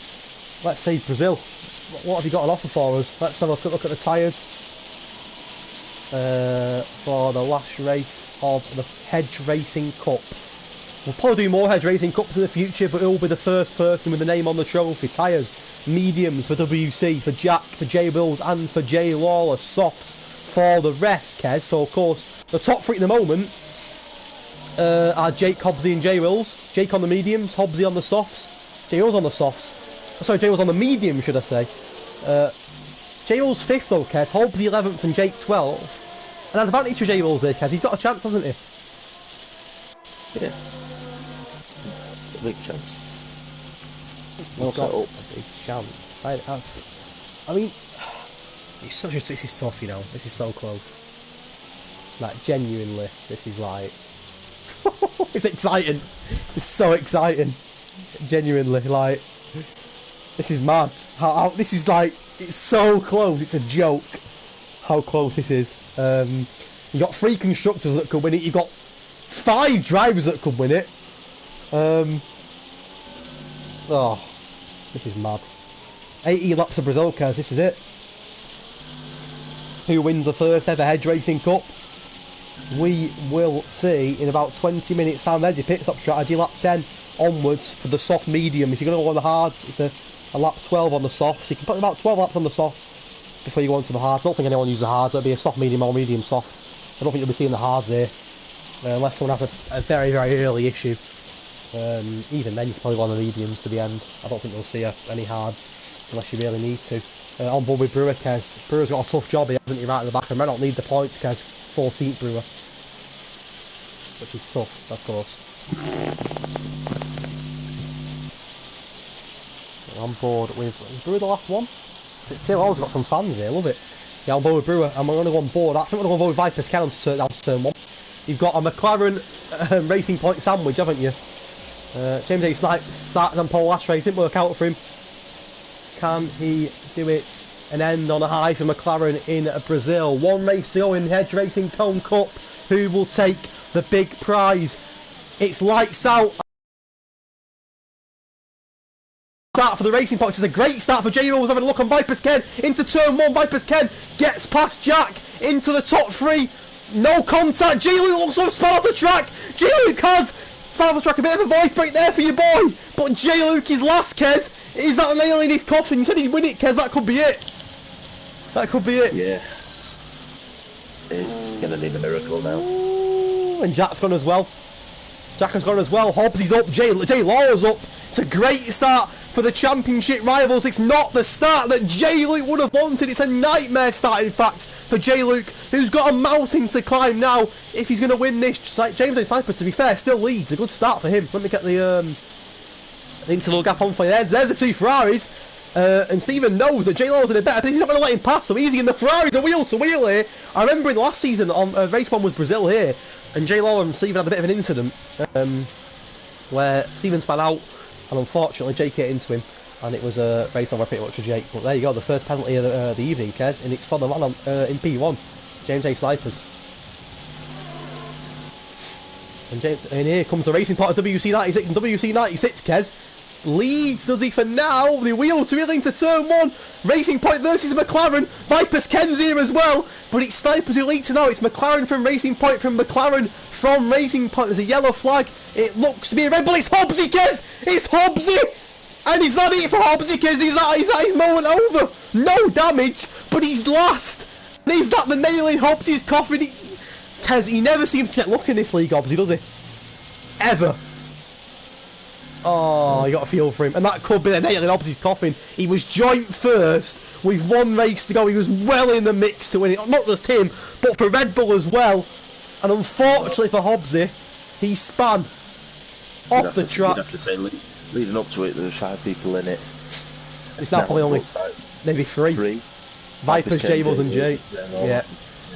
let's see, Brazil. What have you got on offer for us? Let's have a quick look at the tyres for the last race of the Hedge Racing Cup. We'll probably do more Hedge Racing Cups in the future, but who will be the first person with the name on the trophy? Tyres, mediums for WC, for Jack, for J Wills and for J Lawler, softs for the rest, Kez. So of course, the top 3 at the moment are Jake, Hobbsy and J Wills. Jake on the mediums, Hobbsy on the softs, J Wills on the softs. Sorry, J Wills on the medium, should I say. J Wills 5th though, Kez, Hobbsy 11th and Jake 12th. An advantage for J Wills there, Kez, he's got a chance, hasn't he? Yeah. A big chance. Well, got a big chance. I mean, this is tough, you know, this is so close. Like, genuinely, this is like... it's exciting. It's so exciting. Genuinely, like... This is mad. How this is like... It's so close, it's a joke how close this is. You got 3 constructors that could win it, you got 5 drivers that could win it. Oh, this is mad. 80 laps of Brazil, Kez, this is it. Who wins the first ever Hedge Racing Cup? We will see in about 20 minutes time. There's your pit stop strategy, lap 10 onwards for the soft medium. If you're going to go on the hards, it's a lap 12 on the softs. You can put about 12 laps on the softs before you go into the hards. I don't think anyone uses the hards. It'll be a soft medium or medium soft. I don't think you'll be seeing the hards here unless someone has a very, very early issue. Even then you can probably go on the mediums to the end. I don't think you'll see any hards unless you really need to. On board with Brewer, Kez. Brewer's got a tough job here, hasn't he, right at the back, and I don't need the points, Kez. 14th Brewer, which is tough, of course. On board with... Is Brewer the last one? Taylor always got some fans here, love it. Yeah, on board with Brewer, and we're going to go on board. I think we're going to go with Vipers Ken down to turn 1. You've got a McLaren Racing Point sandwich, haven't you? James A. Snipes started on pole last race, didn't work out for him. Can he do it and end on a high for McLaren in Brazil? 1 race to go in Hedge Racing Cone Cup. Who will take the big prize? It's lights out. Start for the Racing Points. It's a great start for J Rose. Having a look on Vipers Ken into turn 1. Vipers Ken gets past Jack into the top 3. No contact. J Luke looks so spot off the track. J Luke has part of the track, a bit of a voice break there for your boy. But J Luke is last, Kez. Is that a nail in his coffin? You said he'd win it, Kez. That could be it. That could be it. Yeah. He's going to need a miracle now. Ooh, and Jack's gone as well. Jack has gone as well. Hobbs is up. Jay Lawler's up. It's a great start for the championship rivals. It's not the start that Jay Luke would have wanted. It's a nightmare start, in fact, for Jay Luke, who's got a mountain to climb now if he's going to win this. James A. Cypress, to be fair, still leads. A good start for him. Let me get the interval gap on for you. There's the two Ferraris. And Stephen knows that Jay Lawler's in a better position. He's not going to let him pass, so easy in the Ferrari's a wheel to wheel here. I remember in the last season on race one was Brazil here, and Jay Lawler and Stephen had a bit of an incident where Stephen span out, and unfortunately Jake hit into him, and it was a race over pretty much for Jake. But there you go, the first penalty of the evening, Kez, and it's for the man on, in P1, James A. Snipers. And here comes the racing part of WC96, and WC96, Kez, leads, does he, for now? The wheels wheel into turn one. Racing Point versus McLaren. Vipers Ken's here as well, but it's Snipers who lead to now. It's McLaren from Racing Point, from McLaren from Racing Point. There's a yellow flag. It looks to be a Red Bull. It's Hobbsy, Kez! It's Hobbsy! And is that it for Hobbsy, Kez? Is that his moment over? No damage, but he's last. And is that the nail in Hobbsy's coffin? Kez, he never seems to get luck in this league, Hobbsy, does he? Ever. Oh, you got a feel for him. And that could be the nail in Hobbs' coffin. He was joint first with one race to go. He was well in the mix to win it. Not just him, but for Red Bull as well. And unfortunately for Hobbsy, he span off the track. You'd have to say, leading up to it, there were 5 people in it. It's now probably only maybe 3. Vipers, Jables and Jay. Yeah.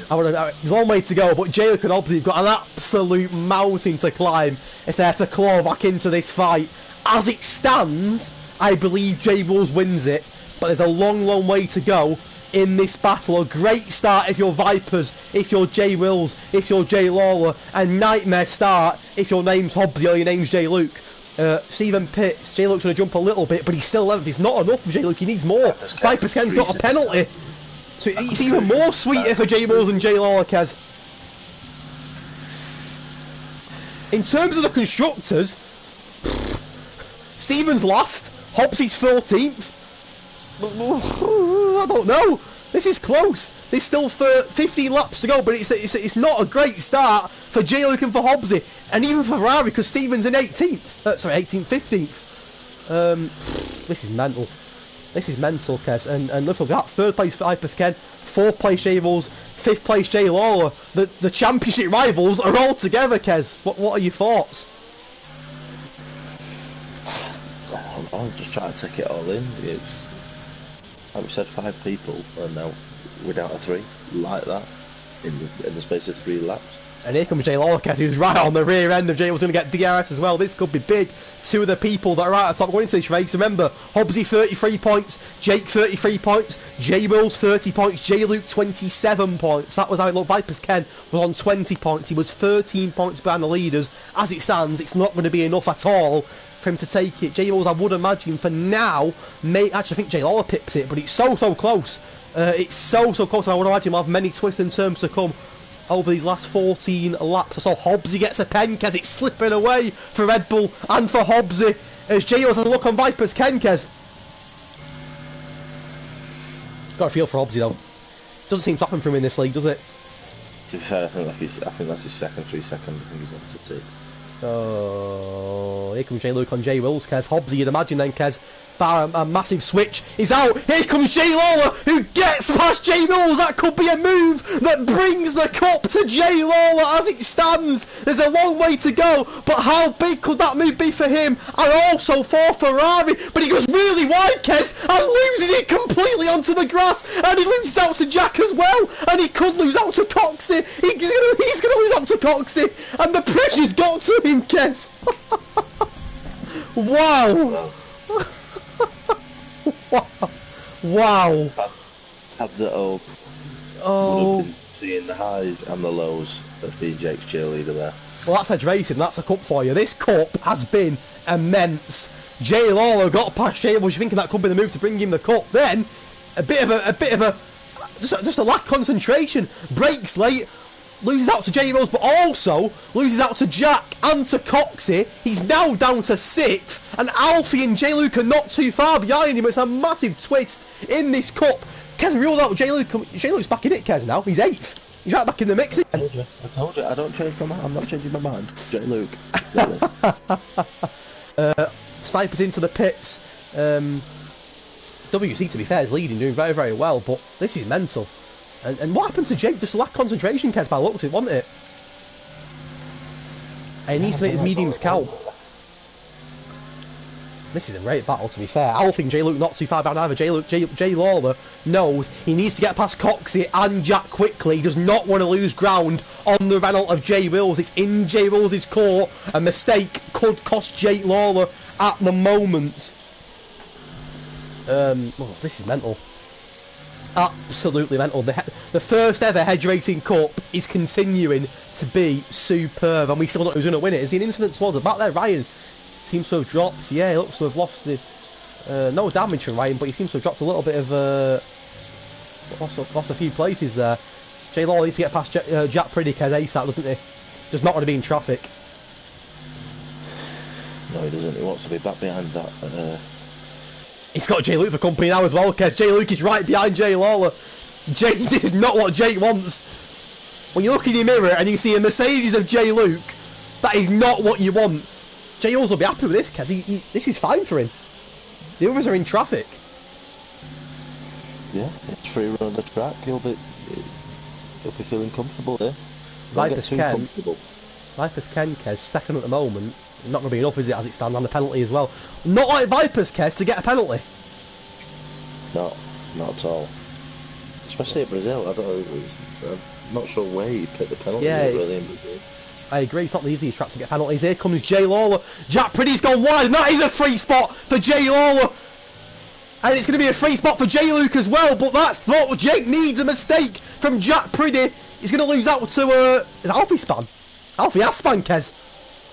There's a long way to go, but Jaylock and Hobbsy have got an absolute mountain to climb if they have to claw back into this fight. As it stands, I believe Jay Wills wins it, but there's a long, long way to go in this battle. A great start if you're Vipers, if you're Jay Wills, if you're Jay Lawler, and nightmare start if your name's Hobbsy or your name's Jay Luke. Stephen Pitts, Jay Luke's going to jump a little bit, but he's still 11th. It's not enough for Jay Luke, he needs more. Vipers Ken's got a penalty. So it's even more sweeter for Jay Wills and Jay Lawler, Kez. In terms of the constructors, Stephen's last, Hobbsy's 14th. I don't know. This is close. There's still 15 laps to go, but it's not a great start for Jay Luke and for Hobbsy, and even for Ferrari because Stephen's in 18th. Sorry, 18th, 15th. This is mental. This is mental, Kez. And look at that. 3rd place for Vipers Ken, 4th place Jay Wills, 5th place Jay Lawler. The championship rivals are all together, Kez. What are your thoughts? I'm just trying to take it all in. It's, like we said, 5 people, and now we're down to 3, like that, in the space of 3 laps. And here comes Jay Lawler, who's right on the rear end of Jay. Was going to get DRS as well. This could be big. 2 of the people that are right at the top going into this race. Remember, Hobbsy 33 points, Jake 33 points, Jay Wills 30 points, Jay Luke 27 points. That was how it looked. Vipers Ken was on 20 points. He was 13 points behind the leaders. As it stands, it's not going to be enough at all for him to take it. Jay Wills, I would imagine, for now, may actually I think Jay Lawler pips it, but it's so close. It's so close. I would imagine we'll have many twists and turns to come over these last 14 laps. So Hobbsy gets a pen, Kez. It's slipping away for Red Bull and for Hobbsy as Jay Wills has a look on Vipers Ken, Kez. Got a feel for Hobbsy though. Doesn't seem to happen for him in this league, does it? To be fair, I think that's his second 3 second. I think he's on to 6. Oh, here comes Jay Luke on Jay Wills, Kez. Hobbsy, you'd imagine then, Kez. Bar a massive switch. He's out. Here comes Jay Lawler, who gets past Jay Wills. That could be a move that brings the cup to Jay Lawler as it stands. There's a long way to go, but how big could that move be for him? And also for Ferrari. But he goes really wide, Kez, and loses it completely onto the grass. And he loses out to Jack as well. And he could lose out to Coxey. He's going to lose out to Coxey. And the pressure's got to him, Kez. Wow. Wow. Pads it up. Oh. Would have been seeing the highs and the lows of being Jake's cheerleader there. Well, that's Hedge Racing. That's a cup for you. This cup has been immense. Jay Lawler got past Jay. Was you thinking that could be the move to bring him the cup? Then, just a lack of concentration. Breaks late. loses out to J Rose, but also loses out to Jack and to Coxie. He's now down to 6th, and Alfie and J Luke are not too far behind him. It's a massive twist in this cup. Kez ruled out J Luke. J Luke's back in it, Kez, now. He's 8th. He's right back in the mix. I told you. I don't change my mind. I'm not changing my mind. J Luke. Snipers into the pits. WC, to be fair, is leading, doing very, very well, but this is mental. And what happened to Jake? Just lack concentration, Kez, by the look of it, wasn't it? And he needs to make his mediums count. This is a great battle, to be fair. Alfie and J Luke not too far behind either. Jay Lawler knows he needs to get past Coxie and Jack quickly. He does not want to lose ground on the Renault of Jay Wills. It's in Jay Wills' core. A mistake could cost Jake Lawler at the moment. Oh, this is mental. Absolutely mental. The first ever Hedge Racing Cup is continuing to be superb, and we still don't know who's going to win it. Is he an incident towards the back there? Ryan seems to have dropped. Yeah, he looks to have lost the no damage from Ryan, but he seems to have dropped a little bit of lost a few places there. Jay Law needs to get past Jack Priddick ASAP, doesn't he? Does not want to be in traffic. No, he doesn't. He wants to be back behind that. He's got Jay Luke for company now as well, Kez. Jay Luke is right behind Jay Lawler. This is not what Jake wants. When you look in your mirror and you see a Mercedes of Jay Luke, that is not what you want. Jay Lawler will be happy with this, Kez. This is fine for him. The others are in traffic. Yeah, it's free run on the track. He'll be feeling comfortable there. Vipers Ken, Kez, second at the moment. Not going to be enough, is it, as it stands, and the penalty as well. Not like Vipers, Kez, to get a penalty. Not at all. Especially at Brazil. I don't know. I'm not sure where you pick the penalty. Yeah, really in Brazil. I agree. It's not the easiest track to get penalties. Here comes Jay Lawler. Jack Priddy's gone wide, and that is a free spot for Jay Lawler. And it's going to be a free spot for Jay Luke as well. But that's what Jake needs. A mistake from Jack Priddy. He's going to lose out to is Alfie span? Alfie has span, Kez.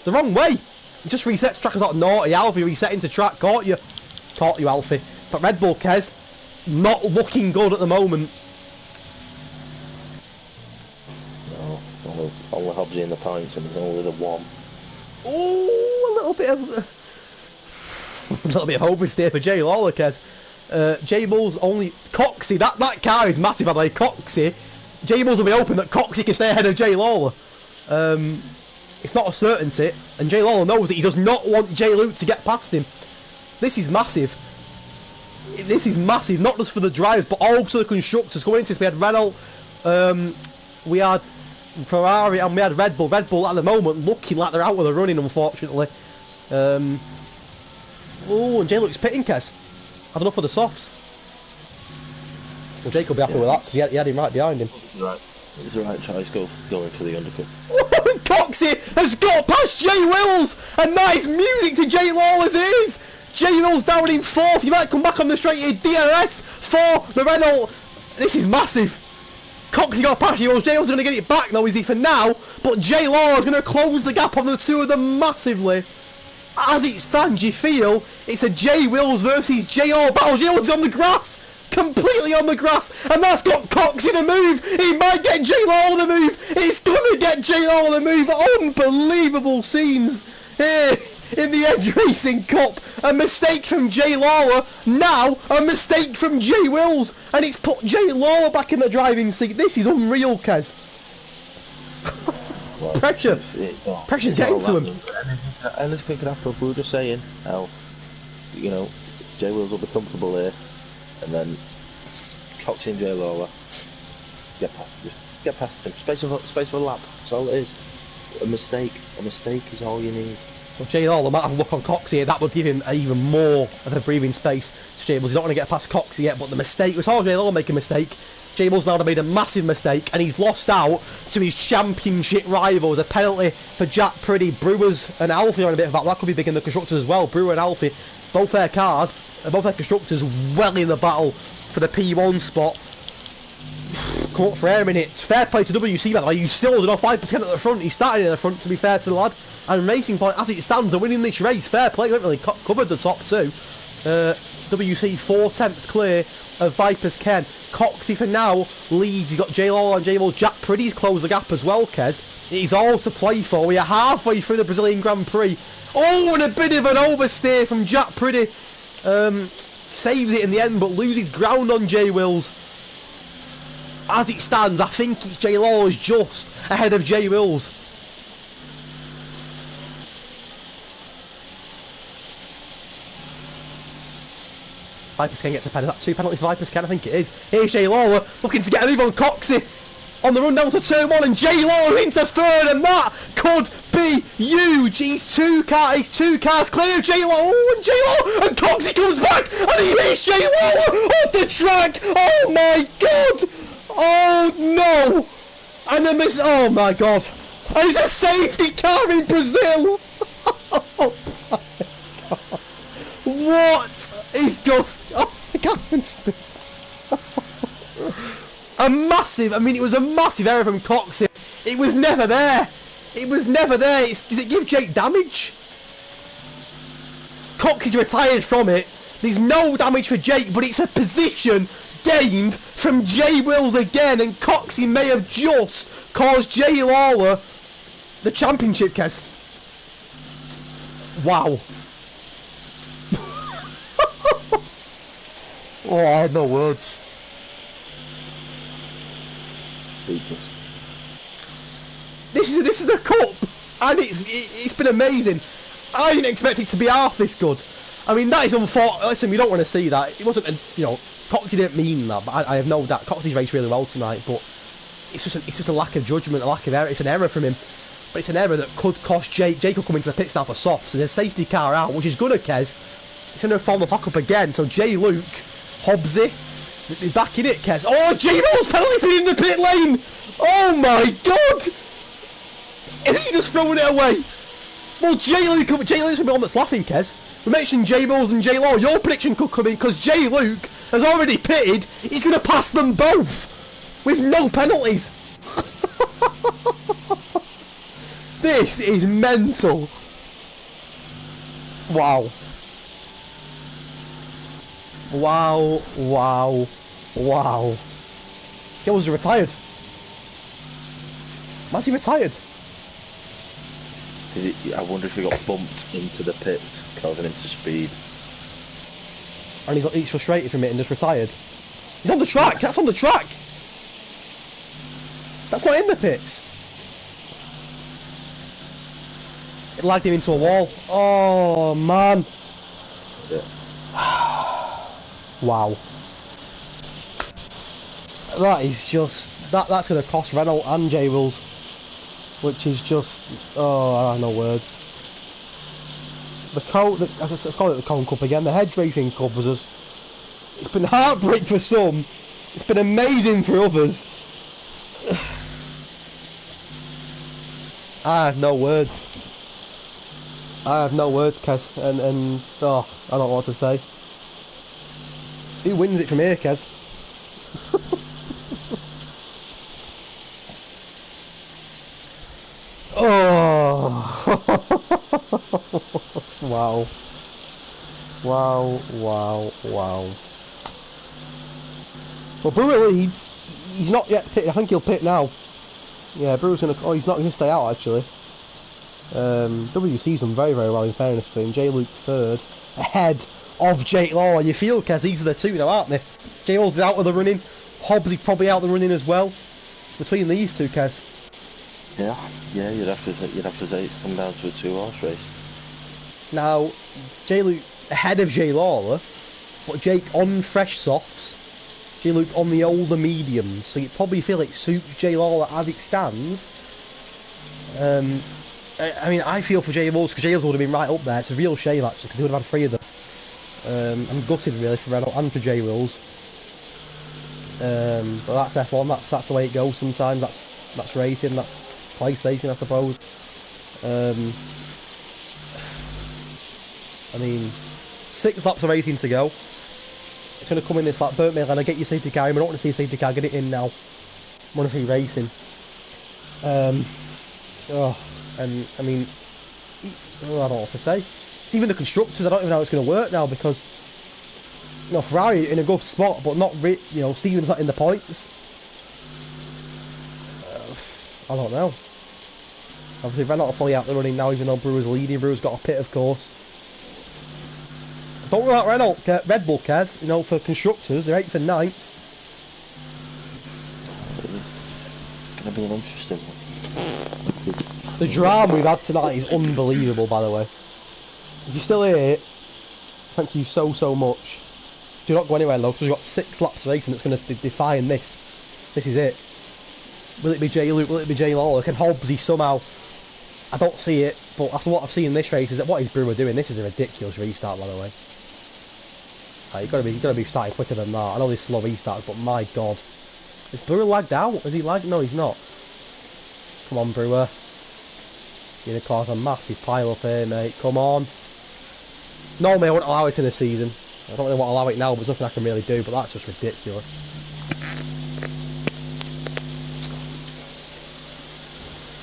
The wrong way. He just resets track as like naughty. Alfie reset into track. Caught you, Alfie. But Red Bull, Kez, not looking good at the moment. No, only Hobbsy in the points, and there's only the one. Oh, a little bit of oversteer for Jay Lawler, Kez. Jay Bulls only Coxie. That car is massive, by the way. Coxie. Jay Bulls will be hoping that Coxie can stay ahead of Jay Lawler. It's not a certainty, and Jay Lawler knows that he does not want Jay Luke to get past him. This is massive. This is massive, not just for the drivers, but also the constructors. Going into this, we had Renault, we had Ferrari, and we had Red Bull. Red Bull at the moment looking like they're out of the running, unfortunately. Oh, and Jay Luke's pitting, Kez. I don't know for the softs. Well, Jake will be happy with that, because he had him right behind him. It was the right choice going for the undercut. Coxie has got past Jay Wills, and that is music to Jay Lawler's ears. Jay Wills down in 4th. You might come back on the straight here. DRS for the Renault. This is massive. Coxie got past Jay Wills. Jay Wills is going to get it back now, is he, for now? But Jay Lawler is going to close the gap on the two of them massively. As it stands, you feel it's a Jay Wills versus Jay Lawler battle. Jay Wills is on the grass. Completely on the grass, and that's got Cox in the move. He might get Jay Lawler the move. It's gonna get Jay Lawler the move. Unbelievable scenes here in the Hedge Racing Cup. A mistake from Jay Lawler, now a mistake from Jay Wills, and it's put Jay Lawler back in the driving seat. This is unreal, Kez. Well, Pressure's getting to him. Anything could happen. We were just saying how, Jay Wills will be comfortable here. And then Coxie and Jay Lawler, just get past him. Space of a lap. That's all it is. A mistake is all you need. Well, Jay Lawler might have a look on Coxie. That would give him even more of a breathing space. Jay Bulls, he's not going to get past Coxie yet, but the mistake was all Jay Lawler make a mistake. Jay Bulls now made a massive mistake, and he's lost out to his championship rivals. A penalty for Jack Priddy. Brewers and Alfie are on a bit of that. That could be big in the constructors as well. Brewer and Alfie, both their cars. Both their constructors well in the battle for the P1 spot. Come up for air a minute. Fair play to WC, by the way. You still did off 5% at the front. He started in the front, to be fair to the lad. And Racing Point, as it stands, are winning this race. Fair play. He haven't really covered the top two. WC 4 tenths clear of Vipers Ken. Coxey for now leads. He's got J Law and J Law. Jack Priddy's closed the gap as well, Kez. It's all to play for. We are halfway through the Brazilian Grand Prix. Oh, and a bit of an oversteer from Jack Priddy. Saves it in the end, but loses ground on J Wills. As it stands, I think it's J Law just ahead of J Wills. Vipers Ken gets a penalty. 2 penalties for Vipers Ken, I think it is. Here's Jay Lawler looking to get a move on Coxey on the run down to turn 1, and Jay Lawler into third, and that could be huge. He's two cars clear of Jay Lawler. Oh, and Jay Lawler, and Coxey comes back, and he hits Jay Lawler off the track. Oh my God! Oh no! And a miss. Oh my God! And it's a safety car in Brazil. Oh my God! What? He's just... Oh, I can't even speak. A massive... I mean, it was a massive error from Coxey. It was never there. It was never there. Does it give Jake damage? Coxey's retired from it. There's no damage for Jake, but it's a position gained from Jay Wills again, and Coxey may have just caused Jay Lawler the championship, Kez. Wow. Oh, I had no words. Speechless. This is the cup, and it's been amazing. I didn't expect it to be half this good. I mean, that is unfortunate. Listen, we don't want to see that. It wasn't, Coxey didn't mean that, but I have no doubt Coxey's raced really well tonight. But it's just a lack of judgment, a lack of error. It's an error from him, but it's an error that could cost Jake. Jake will come into the pits now for soft, so there's a safety car out, which is good at Kez. It's going to form the hock up again. So Jay Luke, Hobbsy, he's back in it, Kez. Oh, Jay Rose penalties in the pit lane. Oh my God! Is he just throwing it away? Well, Jay Luke's going to be on that's laughing, Kez. We mentioned J Bowles and J Law. Your prediction could come in because Jay Luke has already pitted. He's going to pass them both with no penalties. This is mental. Wow. Wow, wow, wow. Gills retired. Why's he retired? I wonder if he got bumped into the pit, causing him to speed. And he's frustrated from it and just retired. He's on the track! That's on the track! That's not in the pits! It lagged him into a wall. Oh, man. Yeah. Wow. That is just... That's going to cost Renault and J Wills. Which is just... Oh, I have no words. Let's call it the Cone Cup again. The Hedge Racing Cup was just... It's been heartbreak for some. It's been amazing for others. I have no words. I have no words, Kez. And oh, I don't know what to say. Who wins it from here, Kez? Oh! Wow. Wow, wow, wow. Well, Brewer leads. He's not yet pitted. I think he'll pit now. Yeah, Brewer's gonna... Oh, he's not gonna stay out, actually. WC's done very, very well, in fairness to him. J Luke third. Ahead of Jake Law. You feel, Kez, these are the two now, aren't they? J Law's out of the running. Hobbs is probably out of the running as well. It's between these two, Kez. Yeah, you'd have to say it's come down to a 2-horse race. Now, J Luke ahead of J Lawler, but Jake on fresh softs, J Luke on the older mediums, so you probably feel it suits J Lawler as it stands. I mean, I feel for J Wills because J Wills would have been right up there. It's a real shame actually because he would have had 3 of them. I'm gutted really for Renault and for J Wills. But that's F1. That's the way it goes sometimes. That's racing. That's PlayStation, I suppose. I mean, 6 laps of racing to go. It's going to come in this lap. Burnt Mill, and I get your safety car in. I don't want to see a safety car. Get it in now. I want to see racing. And I mean, I don't know what to say. It's even the constructors. I don't even know how it's going to work now because No, Ferrari in a good spot, but not you know, Stevens not in the points. I don't know. Obviously, Renault are fully out the running now, even though Brewer's leading. Brewer's got a pit, of course. Don't worry about Renault, Red Bull, Kez. You know, for constructors, they're 8th and 9th. It's going to be an interesting one. The drama we've had tonight is unbelievable, by the way. If you're still here, thank you so much. Do not go anywhere, though, because we've got 6 laps of racing that's going to define this. This is it. Will it be J. Luke? Will it be J. Lawler? Can Hobbsy somehow... I don't see it, but after what I've seen in this race, is that what is Brewer doing? This is a ridiculous restart, by the way. You've got to be starting quicker than that. I know these slow restarts, but my God. Is Brewer lagged out? Is he lagged? No, he's not. Come on, Brewer. You're going to cause a massive pile up here, mate. Come on. Normally, I wouldn't allow it in the season. I don't really want to allow it now, but there's nothing I can really do, but that's just ridiculous.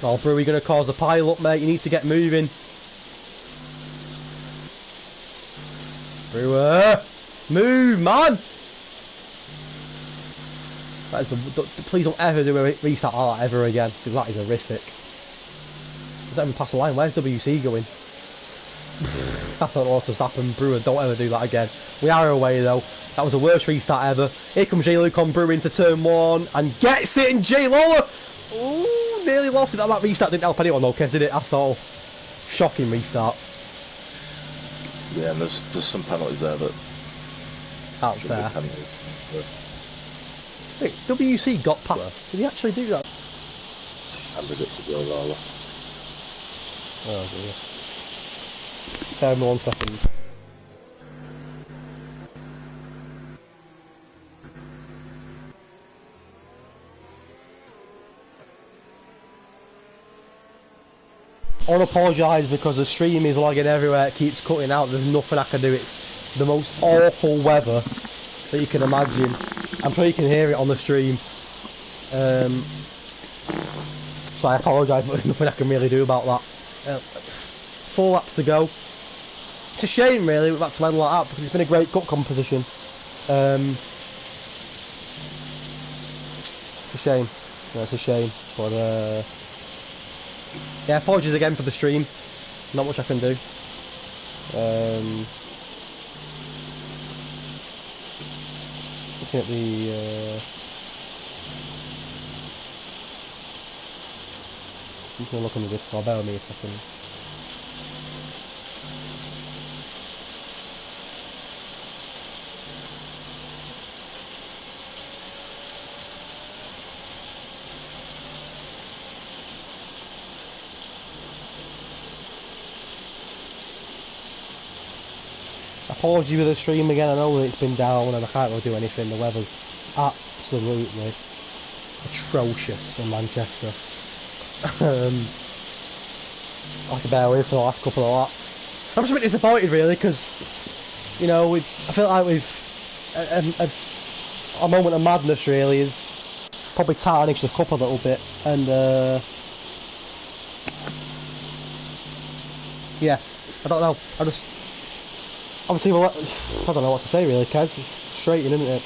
Oh, Brewer, you're going to cause a pile up, mate. You need to get moving. Brewer! Move, man! That is please don't ever do a restart like that ever again, because that is horrific. Does that even pass the line? Where's WC going? I don't know what just happened. Brewer, don't ever do that again. We are away though. That was the worst restart ever. Here comes J. Luke on Brewer into turn 1 and gets it, and J. Lawler! Ooh, nearly lost it. That restart didn't help anyone though, Kes, did it? That's all. Shocking restart. Yeah, and there's some penalties there that... Out there. Wait, WC got power. Did he actually do that? Handed it to J. Lawler. Oh dear. Bear with me 1 second. I want to apologise because the stream is lagging everywhere, it keeps cutting out, there's nothing I can do. It's the most awful weather that you can imagine. I'm sure you can hear it on the stream. So I apologise, but there's nothing I can really do about that. 4 laps to go. It's a shame really we've had to end like that because it's been a great cup competition. It's a shame. Yeah, it's a shame. But yeah, apologies again for the stream. Not much I can do. Looking at the I'm just going to look on the Discord, bear with me a second. Apology with the stream again, I know that it's been down and I can't really do anything, the weather's absolutely atrocious in Manchester. I have to bear with for the last couple of laps. I'm just a bit disappointed really because, you know, I feel like we've a moment of madness really is probably tarnished the cup a little bit, and yeah, I don't know, I just obviously, well, I don't know what to say really, Kez. It's frustrating, isn't it?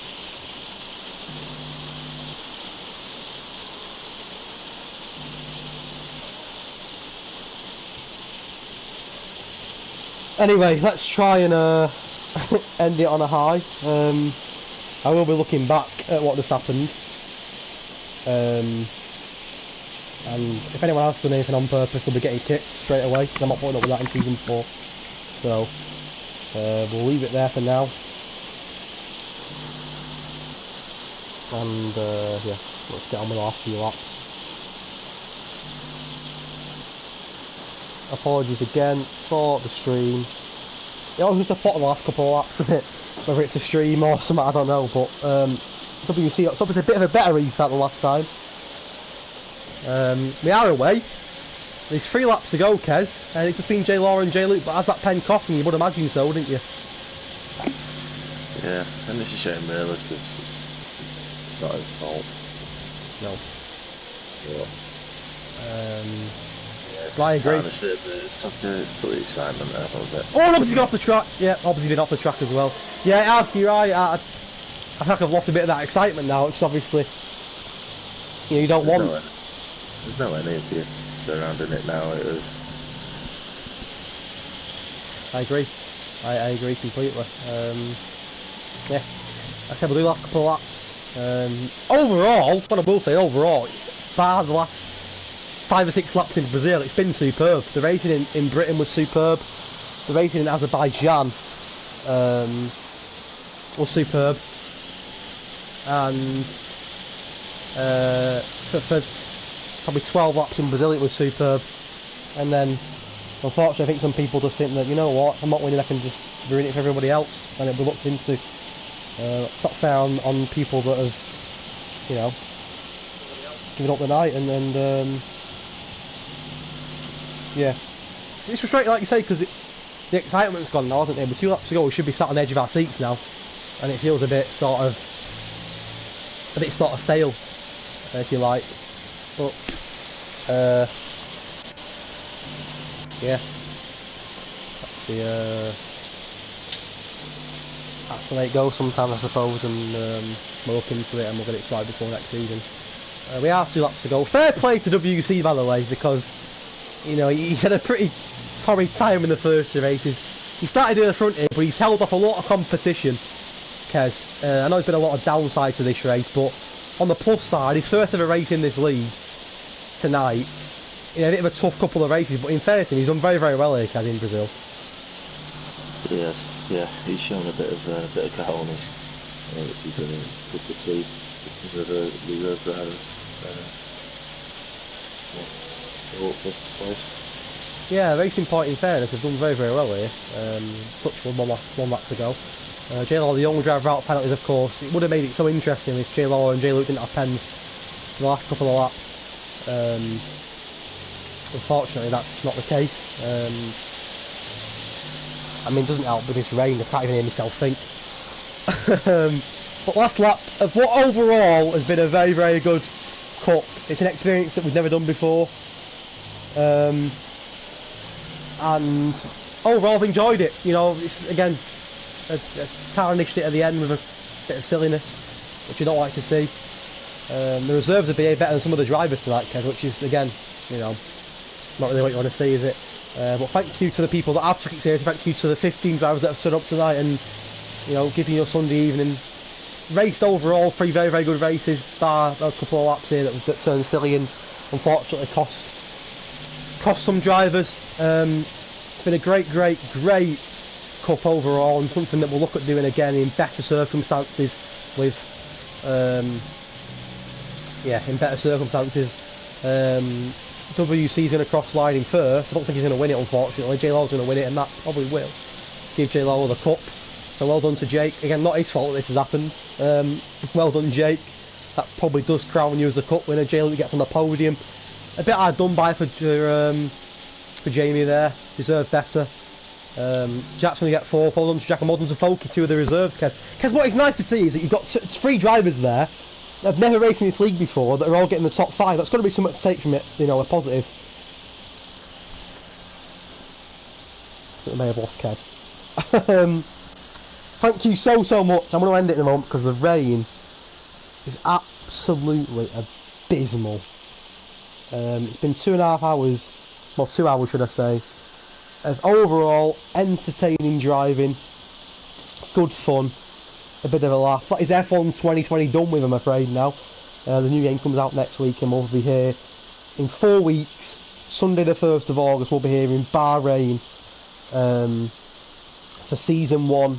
Anyway, let's try and end it on a high. I will be looking back at what just happened. And if anyone has done anything on purpose, they'll be getting kicked straight away. I'm not putting up with that in Season 4. So... we'll leave it there for now, and yeah, let's get on with the last few laps. Apologies again for the stream. It was just a pot of the last couple of laps, isn't it? Whether it's a stream or something, I don't know, but WC, it's obviously a bit of a better restart than last time. We are away. There's 3 laps to go, Kez, and it's between J. Law and J. Luke, but as that pen costing, you would imagine so, wouldn't you? Yeah, and it's a shame really, because it's not his fault. No. Yeah. Yeah, I agree. It's the excitement there a little bit. Oh, obviously been off the track. Yeah, obviously been off the track as well. Yeah, it has. You're right. I feel like I've lost a bit of that excitement now, which obviously you don't want. There's no energy surrounding it now. It was. I agree. I agree completely. Yeah, I said we'll do the last couple of laps. Overall, what I will say, bar the last 5 or 6 laps in Brazil, it's been superb. The racing in Britain was superb. The racing in Azerbaijan was superb. And for probably 12 laps in Brazil it was superb. And then, unfortunately, I think some people just think that, you know what, I'm not winning, I can just ruin it for everybody else, and it'll be looked into. It's not fair on people that have, you know, given up the night, and yeah. It's frustrating, like you say, because the excitement's gone now, hasn't it? But 2 laps to go, we should be sat on the edge of our seats now, and it feels a bit sort of stale, if you like. But yeah, that's the way it goes sometimes, I suppose, and we'll look into it and we'll get it sorted before next season. We have 2 laps to go. Fair play to WC, by the way, because, you know, he had a pretty torrid time in the first 2 races. He started in the front here, but he's held off a lot of competition, Kez. I know there's been a lot of downside to this race, but on the plus side, his first ever race in this league tonight. You know, a bit of a tough couple of races, but in fairness to him, he's done very, very well here, Kez, in Brazil. Yes, yeah, he's shown a bit of cojones, which is good to see. Some of the reserve drivers. Yeah, Racing Point, in fairness, have done very, very well here. Touch one lap to go. J Lawler, the young driver, out penalties, of course. It would have made it so interesting if J Lawler and J Luke didn't have pens for the last couple of laps. Unfortunately, that's not the case. I mean, it doesn't help with this rain. I can't even hear myself think. But last lap of what overall has been a very, very good cup. It's an experience that we've never done before. And overall I've enjoyed it. You know, it's again tarnished it at the end with a bit of silliness, which you don't like to see. The reserves have behaved better than some of the drivers tonight, Kez, which is, again, you know, not really what you want to see, is it? But thank you to the people that have took it seriously. Thank you to the 15 drivers that have turned up tonight and, you know, giving you a Sunday evening. Raced overall 3 very, very good races, bar a couple of laps here that turned silly and unfortunately cost some drivers. It's been a great cup overall, and something that we'll look at doing again in better circumstances with in better circumstances. WC's going to cross line in first. I don't think he's going to win it, unfortunately. J Lawler's going to win it, and that probably will give J Lawler the cup. So well done to Jake. Again, not his fault that this has happened. Well done, Jake. That probably does crown you as the cup winner. J Luke gets on the podium. A bit hard done by for Jamie there. Deserved better. Jack's going to get 4th. Well done to Jack, and well done to Folky, 2 of the reserves, Kev. Because what is nice to see is that you've got 3 drivers there that have never raced in this league before that are all getting the top 5. That's got to be something to take from it, you know, a positive. I may have lost Kez. Thank you so much. I'm going to end it in a moment because the rain is absolutely abysmal. It's been 2.5 hours, well, 2 hours should I say, of overall entertaining driving, good fun, a bit of a laugh. That is F1 2020 done with, I'm afraid, now. The new game comes out next week and we'll be here in 4 weeks. Sunday the 1st of August we'll be here in Bahrain for Season 4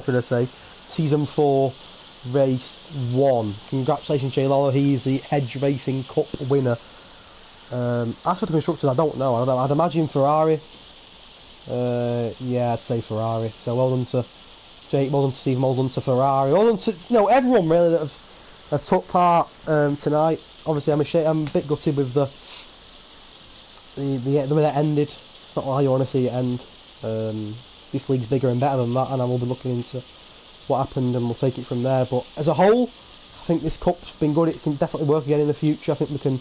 should I say, Season 4 Race 1. Congratulations J Lawler, he is the Hedge Racing Cup winner. As for the constructors, I don't know. I'd imagine Ferrari. Yeah, I'd say Ferrari. So well done to Jake, well done to Steve, well done to Ferrari, well done to, you know, everyone really that have took part tonight. Obviously, I'm a bit gutted with the way that ended. It's not how you want to see it end. This league's bigger and better than that, and I will be looking into what happened and we'll take it from there. But as a whole, I think this cup's been good. It can definitely work again in the future. I think we can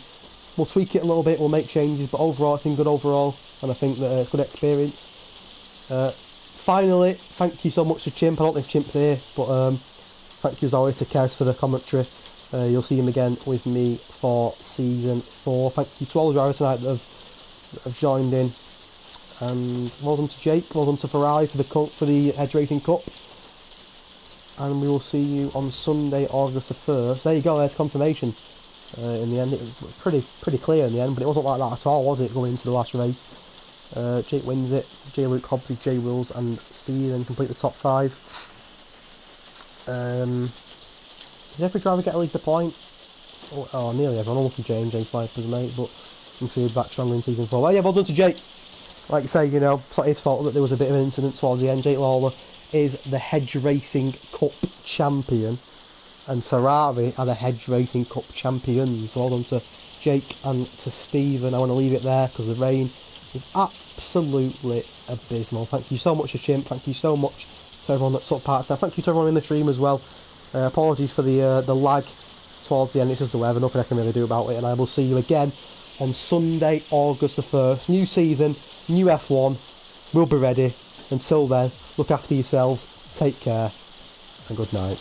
We'll tweak it a little bit, we'll make changes, but overall it's been good overall, and I think that it's a good experience. Finally, thank you so much to Chimp. I don't know if Chimp's here, but thank you as always to Kez for the commentary. You'll see him again with me for Season 4. Thank you to all the drivers tonight that have joined in. And well done to Jake, well done to Ferrari for the Hedge Racing Cup. And we will see you on Sunday, August the 1st. There you go, there's confirmation. In the end, it was pretty clear in the end, but it wasn't like that at all, was it, going into the last race? Jake wins it, J Luke, Hobbsy, J Wills and Steven complete the top 5. Did every driver get at least a point? Oh, nearly everyone. I'm looking James Viper's mate, but I'm sure he's back stronger in Season 4. Well, yeah, well done to Jake. Like you say, you know, it's not his fault that there was a bit of an incident towards the end. Jake Lawler is the Hedge Racing Cup champion, and Ferrari are the Hedge Racing Cup champions. So well done to Jake and to Steven. I want to leave it there because the rain is absolutely abysmal. Thank you so much to Chimp. Thank you so much to everyone that took part. Now, thank you to everyone in the stream as well. Apologies for the lag towards the end. It's just the weather. Nothing I can really do about it. And I will see you again on Sunday, August the 1st. New season, new F1. We'll be ready. Until then, look after yourselves. Take care. And good night.